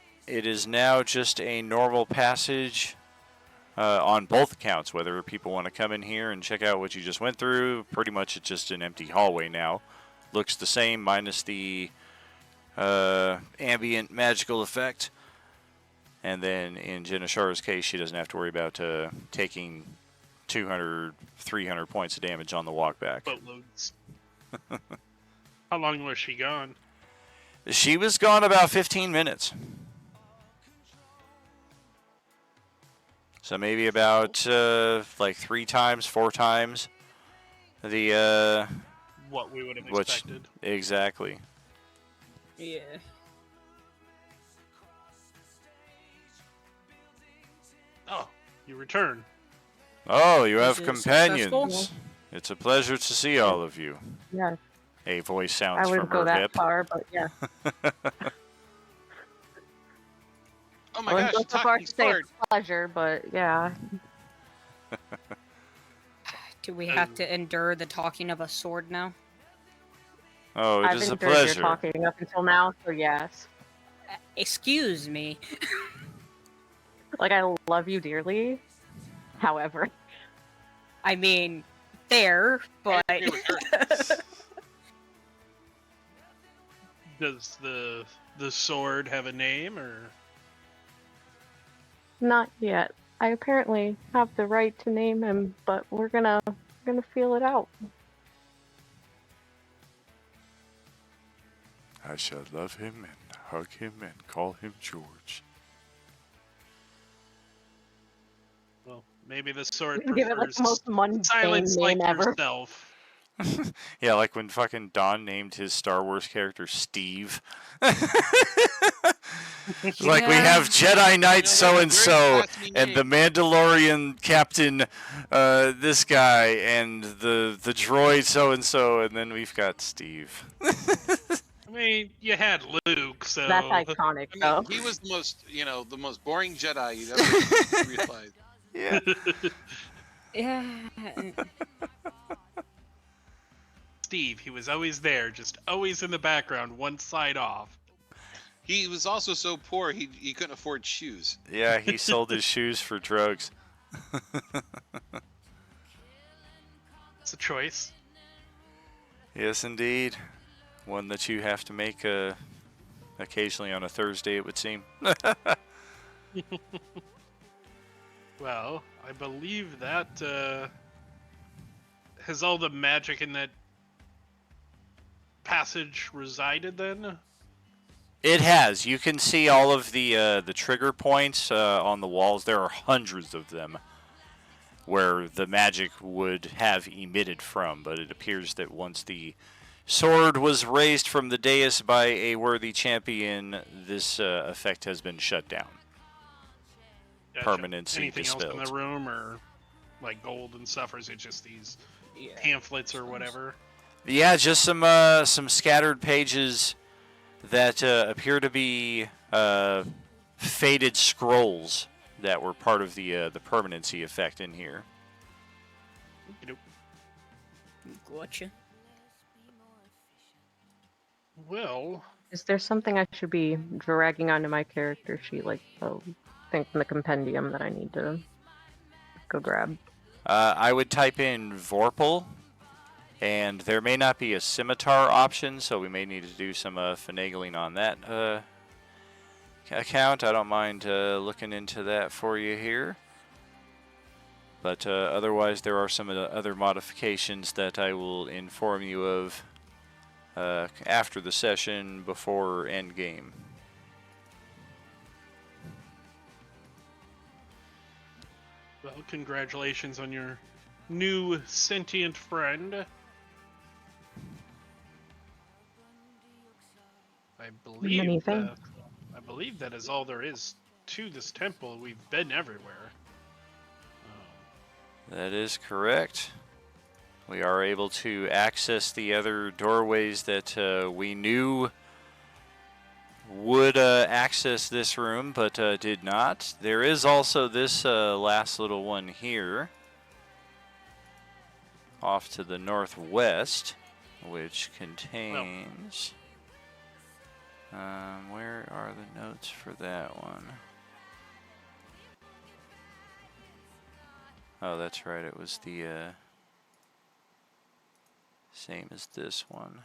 is now just a normal passage on both accounts, whether people want to come in here and check out what you just went through. Pretty much it's just an empty hallway now. Looks the same minus the ambient magical effect. And then in Jennishar's case, she doesn't have to worry about taking 200, 300 points of damage on the walk back. Boatloads. How long was she gone? She was gone about 15 minutes. So maybe about like 3 times, 4 times the What we would have which expected. exactly. Yeah. Oh, you return. Oh, you have Is it companions. successful? It's a pleasure to see all of you. Yeah. A voice I sounds wouldn't from go her that hip. far, but yeah. Oh I my wouldn't gosh, go so far talking to say sword. it's a pleasure, but yeah. Do we have to endure the talking of a sword now? Oh, it I've is a endured your pleasure. talking up until now, so yes. Excuse me. Like, I love you dearly. However, I mean, fair, but I agree with her. Does the sword have a name, or not yet. I apparently have the right to name him, but we're gonna feel it out. I shall love him and hug him and call him George. well, maybe the sword Give it like prefers the most mundane silence name like ever. yourself. Yeah, like when fucking Don named his Star Wars character Steve. It's like we have Jedi Knight so and so, and the Mandalorian Captain, this guy, and the droid so and so, and then we've got Steve. I mean, you had Luke, so That's iconic, I though. mean, he was the most boring Jedi you'd ever realize. Yeah. yeah. Steve, he was always there, just always in the background, one side off. He was also so poor he couldn't afford shoes. Yeah, he sold his shoes for drugs. It's a choice. Yes, indeed. One that you have to make occasionally on a Thursday, it would seem. Well, I believe that has all the magic in that passage resided then? It has. You can see all of the trigger points on the walls. There are hundreds of them where the magic would have emitted from, but it appears that once the sword was raised from the dais by a worthy champion, this effect has been shut down. Gotcha. permanency Anything else in dispelled. the room, or like gold and stuff, or is it just these Yeah. pamphlets or whatever? Yeah, just some scattered pages that appear to be faded scrolls that were part of the permanency effect in here. Gotcha. Well, Is there something I should be dragging onto my character sheet, like the thing from the compendium that I need to go grab? I would type in Vorpal, and there may not be a scimitar option, so we may need to do some finagling on that account. I don't mind looking into that for you here. But otherwise, there are some other modifications that I will inform you of after the session before endgame. well, congratulations on your new sentient friend. I Many believe thanks. that is all there is to this temple. We've been everywhere. That is correct. We are able to access the other doorways that we knew would access this room, but did not. There is also this last little one here, off to the northwest, which contains... where are the notes for that one? Oh, that's right. It was the same as this one.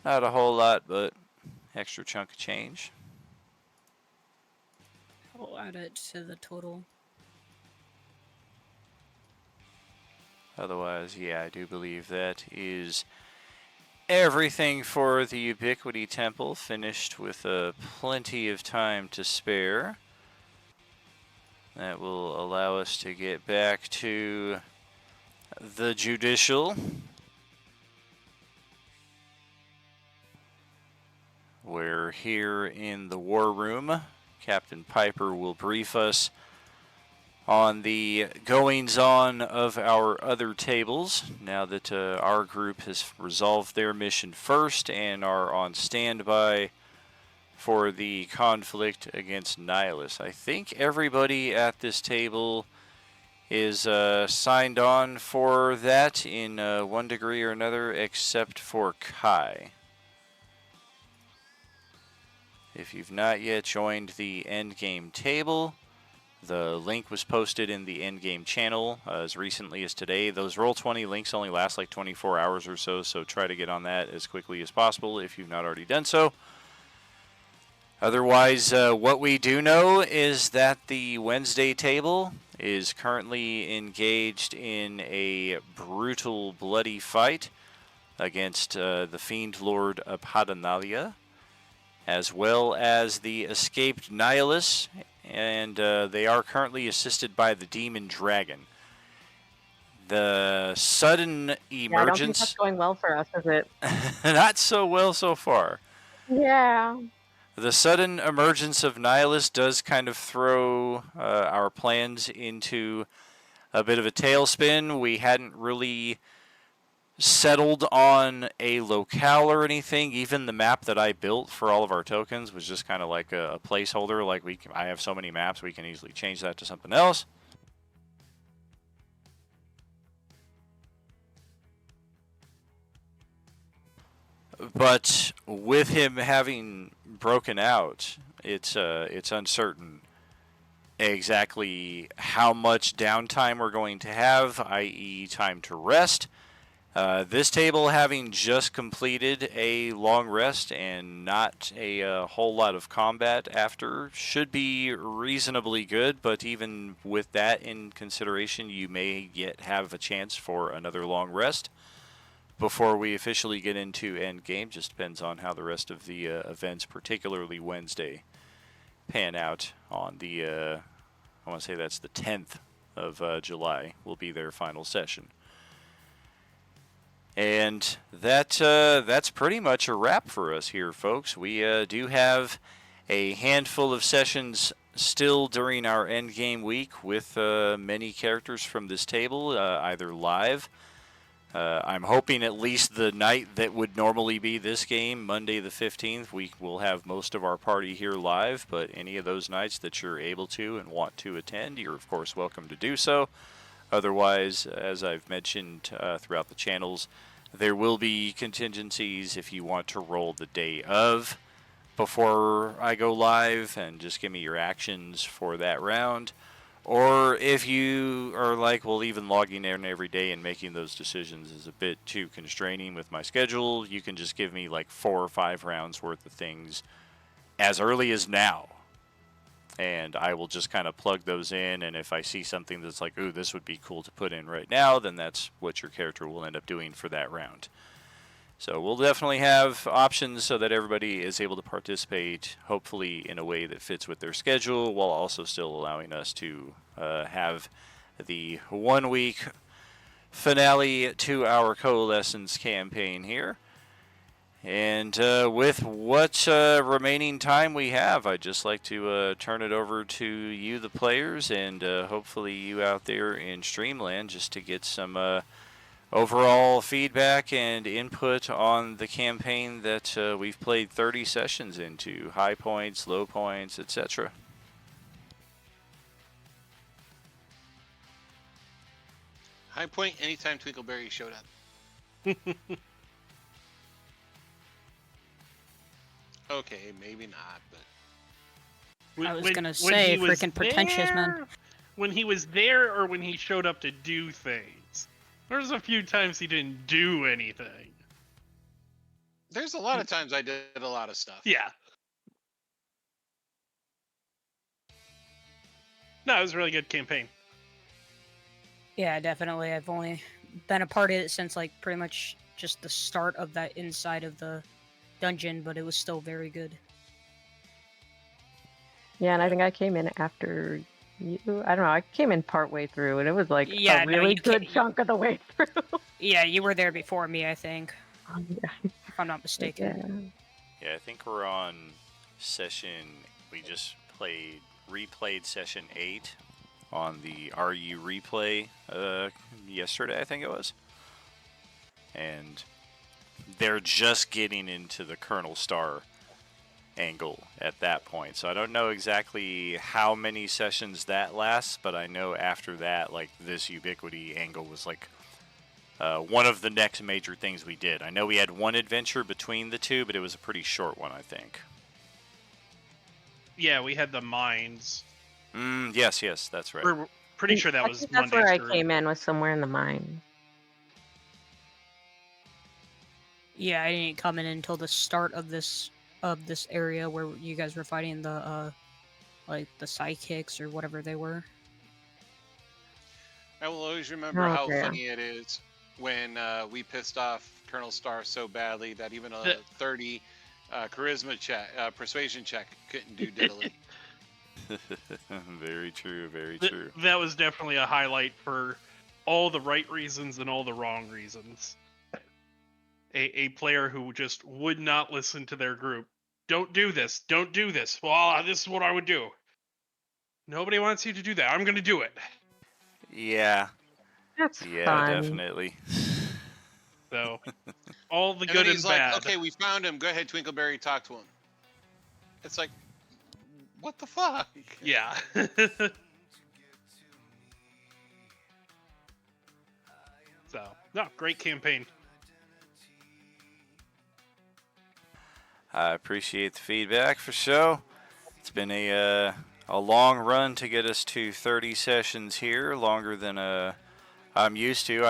Not a whole lot, but extra chunk of change. I'll add it to the total. Otherwise, yeah, I do believe that is everything for the Ubiquity Temple, finished with plenty of time to spare. That will allow us to get back to the Judicial, where here in the War Room, Captain Piper will brief us on the goings-on of our other tables, now that our group has resolved their mission first and are on standby for the conflict against Nihilus. I think everybody at this table is signed on for that in one degree or another, except for Kai. If you've not yet joined the endgame table, the link was posted in the endgame channel as recently as today. Those Roll20 links only last like 24 hours or so, so try to get on that as quickly as possible if you've not already done so. Otherwise, what we do know is that the Wednesday table is currently engaged in a brutal, bloody fight against the Fiend Lord Apadanalia, as well as the escaped Nihilus, and they are currently assisted by the Demon Dragon. The sudden Yeah, I don't think that's emergence... going well for us, is it? Not so well so far. Yeah. The sudden emergence of Nihilus does kind of throw our plans into a bit of a tailspin. We hadn't really settled on a locale or anything. Even the map that I built for all of our tokens was just kind of like a placeholder. Like I have so many maps, we can easily change that to something else. But with him having broken out, it's uncertain exactly how much downtime we're going to have, i.e. time to rest. This table having just completed a long rest and not a whole lot of combat after should be reasonably good, but even with that in consideration, you may yet have a chance for another long rest before we officially get into endgame. Just depends on how the rest of the events, particularly Wednesday, pan out on the, I want to say that's the 10th of July, will be their final session. And that's pretty much a wrap for us here, folks. We do have a handful of sessions still during our endgame week with many characters from this table, either live. I'm hoping at least the night that would normally be this game, Monday the 15th, we will have most of our party here live, but any of those nights that you're able to and want to attend, you're of course welcome to do so. Otherwise, as I've mentioned throughout the channels, there will be contingencies if you want to roll the day of before I go live and just give me your actions for that round. Or if you are like, well, even logging in every day and making those decisions is a bit too constraining with my schedule, you can just give me like 4 or 5 rounds worth of things as early as now. And I will just kind of plug those in, and if I see something that's like, ooh, this would be cool to put in right now, then that's what your character will end up doing for that round. So we'll definitely have options so that everybody is able to participate, hopefully in a way that fits with their schedule, while also still allowing us to have the 1 week finale to our Coalescence campaign here. And with what remaining time we have, I'd just like to turn it over to you, the players, and hopefully you out there in Streamland, just to get some overall feedback and input on the campaign that we've played 30 sessions into, high points, low points, etc. High point anytime Twinkleberry showed up. Okay, maybe not, but I was When- gonna when say, he was freaking pretentious, man. there- When he was there or when he showed up to do things. There's a few times he didn't do anything. there's a lot of times I did a lot of stuff. Yeah. No, it was a really good campaign. Yeah, definitely. I've only been a part of it since like pretty much just the start of that inside of the dungeon, but it was still very good. Yeah, and I think I came in after you. I don't know. I came in partway through, and it was like Yeah, a no, really you good ca- chunk of the way through. Yeah, you were there before me, I think, Yeah. if I'm not mistaken. Yeah. Yeah, I think we're on session, we just replayed session 8 on the RU replay yesterday, I think it was. And they're just getting into the Colonel Star angle at that point. So I don't know exactly how many sessions that lasts, but I know after that, like, this Ubiquity angle was like one of the next major things we did. I know we had one adventure between the two, but it was a pretty short one, I think. Yeah, we had the mines. Yes, that's right. We're pretty sure that I was think that's Monday's where I group. came in, was somewhere in the mine. Yeah, I didn't come in until the start of this area where you guys were fighting the like the sidekicks or whatever they were. I will always remember Oh, how okay. funny it is when we pissed off Colonel Star so badly that even a The- 30 charisma check, persuasion check couldn't do diddly. Very true, very true. That was definitely a highlight for all the right reasons and all the wrong reasons. A player who just would not listen to their group. Don't do this. Don't do this. Well, this is what I would do. Nobody wants you to do that. I'm going to do it. Yeah, That's yeah, fun. definitely. So, all the And good then and he's like, bad. okay, we found him. Go ahead, Twinkleberry, talk to him. It's like, what the fuck? Yeah. So, no, great campaign. I appreciate the feedback for sure. It's been a long run to get us to 30 sessions here, longer than I'm used to.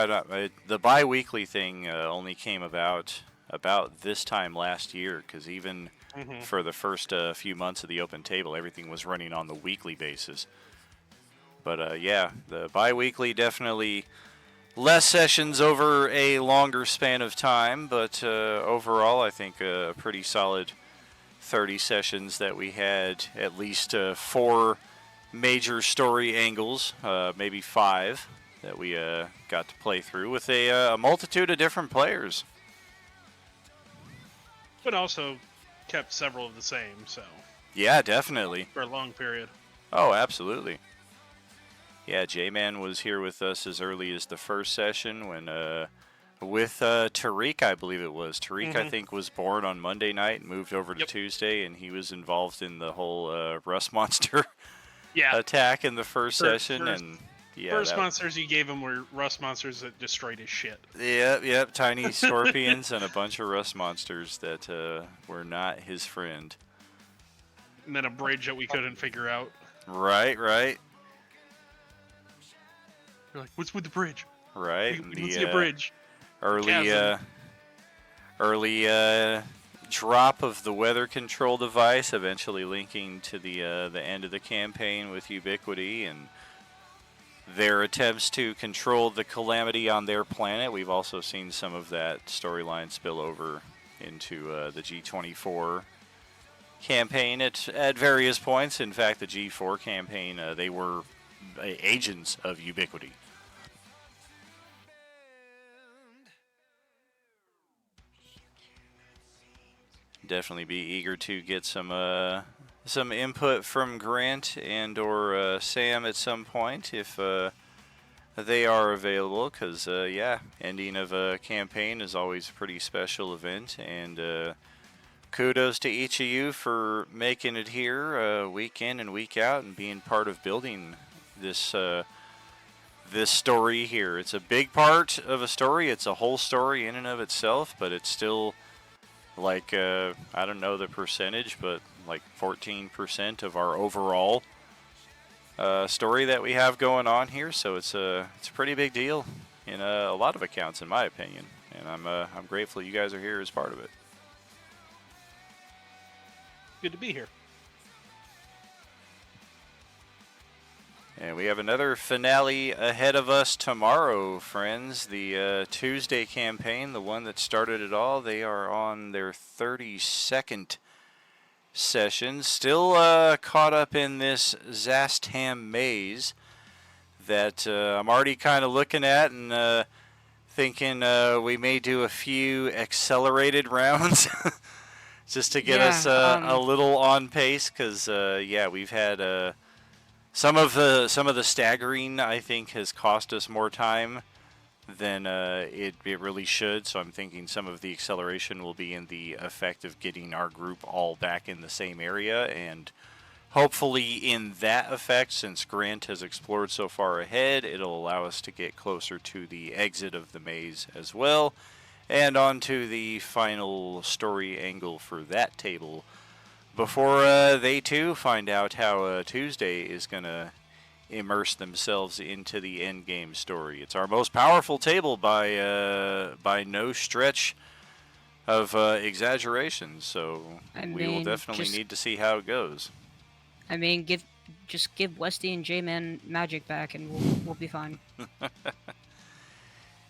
The bi-weekly thing only came about this time last year, because even for the first few months of the open table, everything was running on the weekly basis. But yeah, the bi-weekly definitely less sessions over a longer span of time, but overall I think a pretty solid 30 sessions that we had at least 4 major story angles, maybe 5, that we got to play through with a multitude of different players. But also kept several of the same, so. Yeah, definitely. for a long period. Oh, absolutely. Yeah, J-Man was here with us as early as the first session when, with Tariq, I believe it was. Tariq, I think, was born on Monday night and moved over to Yep. Tuesday, and he was involved in the whole Rust Monster Yeah. attack in the first session, first- and yeah, First monsters you gave him were rust monsters that destroyed his shit. Yep, tiny scorpions and a bunch of rust monsters that were not his friend. And then a bridge that we couldn't figure out. Right. You're like, what's with the bridge? Right. We don't see a bridge. Chasm. early drop of the weather control device, eventually linking to the end of the campaign with Ubiquity and their attempts to control the calamity on their planet. We've also seen some of that storyline spill over into the G24 campaign at various points. In fact, the G4 campaign, they were agents of Ubiquity. Definitely be eager to get some input from Grant and or Sam at some point if they are available, because yeah, ending of a campaign is always a pretty special event, and kudos to each of you for making it here week in and week out and being part of building this this story here. It's a big part of a story. It's a whole story in and of itself, but it's still like I don't know the percentage, but like 14% of our overall story that we have going on here. So it's a pretty big deal in a lot of accounts, in my opinion. And I'm grateful you guys are here as part of it. Good to be here. And we have another finale ahead of us tomorrow, friends. The Tuesday campaign, the one that started it all, they are on their 32nd session. Still caught up in this Zastam maze that I'm already kind of looking at and thinking we may do a few accelerated rounds just to get us a little on pace, because yeah, we've had some of the staggering, I think, has cost us more time than it really should. So I'm thinking some of the acceleration will be in the effect of getting our group all back in the same area, and hopefully in that effect, since Grant has explored so far ahead, it'll allow us to get closer to the exit of the maze as well, and onto the final story angle for that table, before they too find out how Tuesday is going to immerse themselves into the end game story. It's our most powerful table by no stretch of exaggeration, so we will definitely need to see how it goes. I mean, just give Westy and J-Man magic back, and we'll be fine.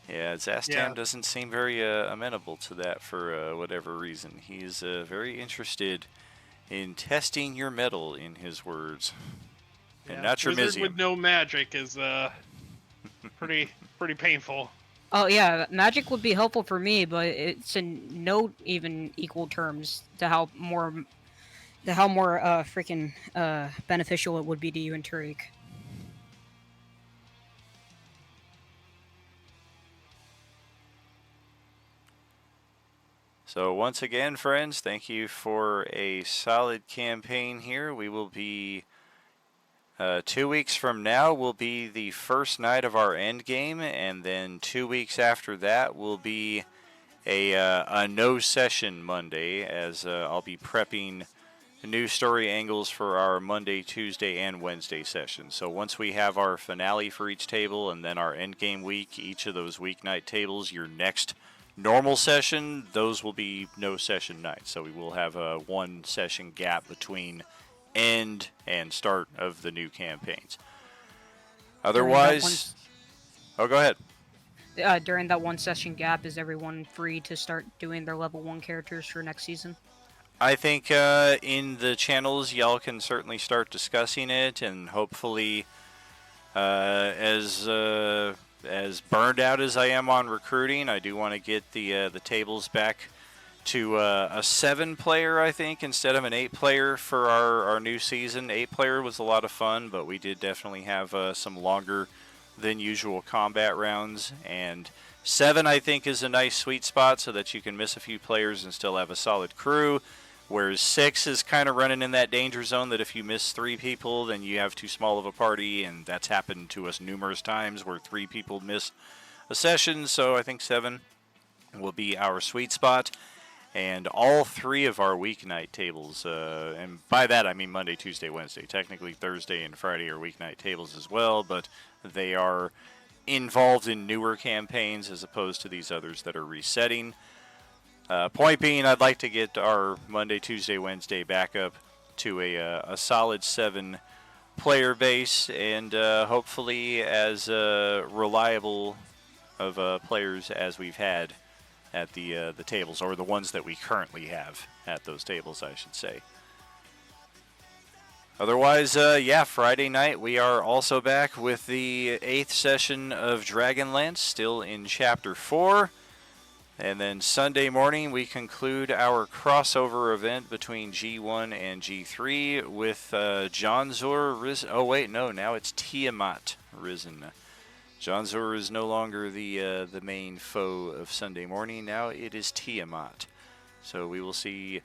Yeah, Zastam doesn't seem very amenable to that for whatever reason. He's very interested in testing your mettle, in his words, and not your Wizard Mizium. with no magic is pretty painful. Oh yeah, magic would be helpful for me, but it's in no even equal terms to how more freaking beneficial it would be to you and Tariq. So once again, friends, thank you for a solid campaign here. We will be 2 weeks from now will be the first night of our end game, and then 2 weeks after that will be a no session Monday, as I'll be prepping new story angles for our Monday, Tuesday, and Wednesday sessions. So once we have our finale for each table and then our end game week, each of those weeknight tables, your next normal session, those will be no session nights. So we will have a 1 session gap between end and start of the new campaigns. Otherwise, oh, go ahead. During that 1 session gap, is everyone free to start doing their level 1 characters for next season? I think in the channels, y'all can certainly start discussing it, and hopefully, as burned out as I am on recruiting, I do want to get the tables back to a 7-player, I think, instead of an 8-player for our new season. 8-player was a lot of fun, but we did definitely have some longer than usual combat rounds. And 7, I think, is a nice sweet spot so that you can miss a few players and still have a solid crew. Whereas 6 is kind of running in that danger zone that if you miss 3 people, then you have too small of a party, and that's happened to us numerous times where 3 people miss a session. So I think 7 will be our sweet spot. And all 3 of our weeknight tables, and by that I mean Monday, Tuesday, Wednesday. Technically Thursday and Friday are weeknight tables as well, but they are involved in newer campaigns as opposed to these others that are resetting. Point being, I'd like to get our Monday, Tuesday, Wednesday back up to a solid 7-player base, and hopefully as reliable of players as we've had at the tables, or the ones that we currently have at those tables, I should say. Otherwise, yeah, Friday night we are also back with the 8th session of Dragonlance, still in Chapter 4. And then Sunday morning we conclude our crossover event between G1 and G3 with Jonzor risen. Oh wait, no, now it's Tiamat risen. Jonzor is no longer the main foe of Sunday morning. Now it is Tiamat. So we will see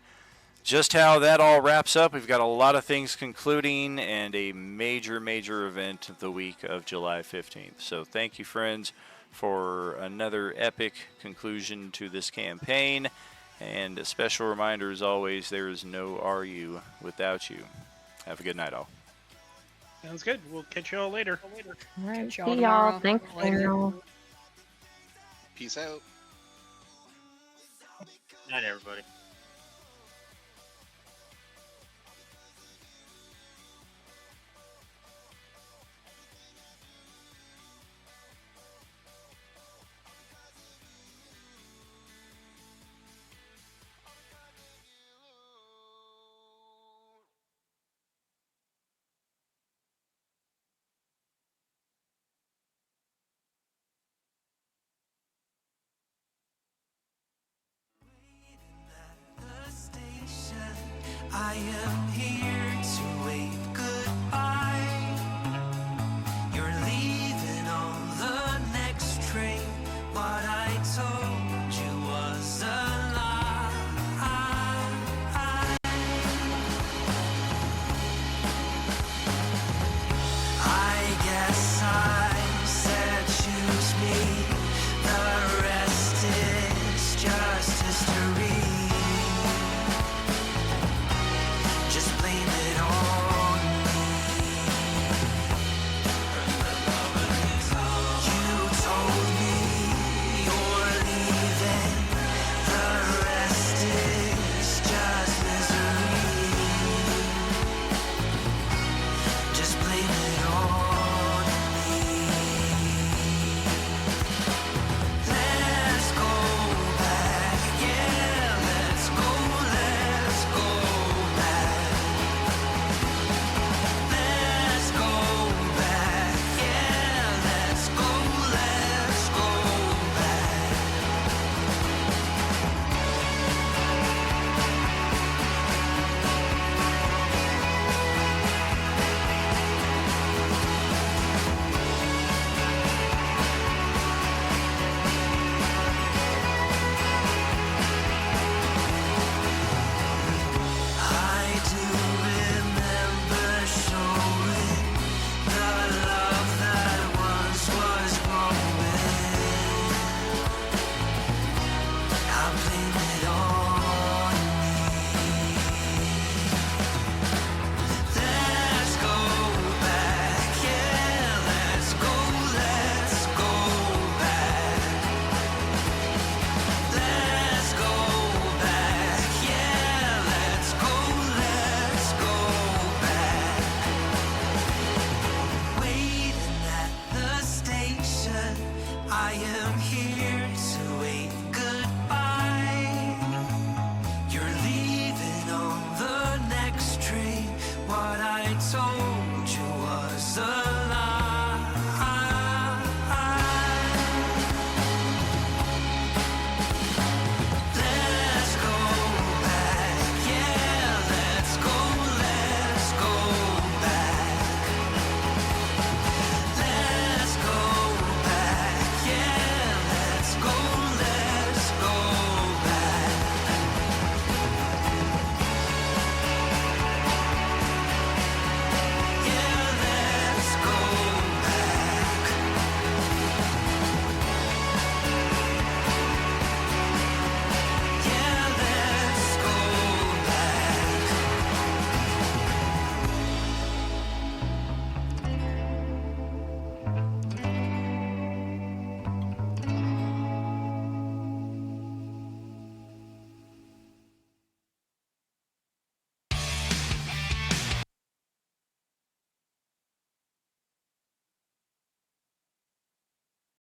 just how that all wraps up. We've got a lot of things concluding and a major event the week of July 15th. So thank you, friends, for another epic conclusion to this campaign. And a special reminder, as always, there is no RU without you. Have a good night, all. Sounds good. We'll catch you all later. All right, Catch see y'all y'all. tomorrow. Thanks, Later. Daniel. Peace out. Night, everybody. The station. I am here to wave goodbye. You're leaving on the next train. What I told you was a lie. I guess I said choose me.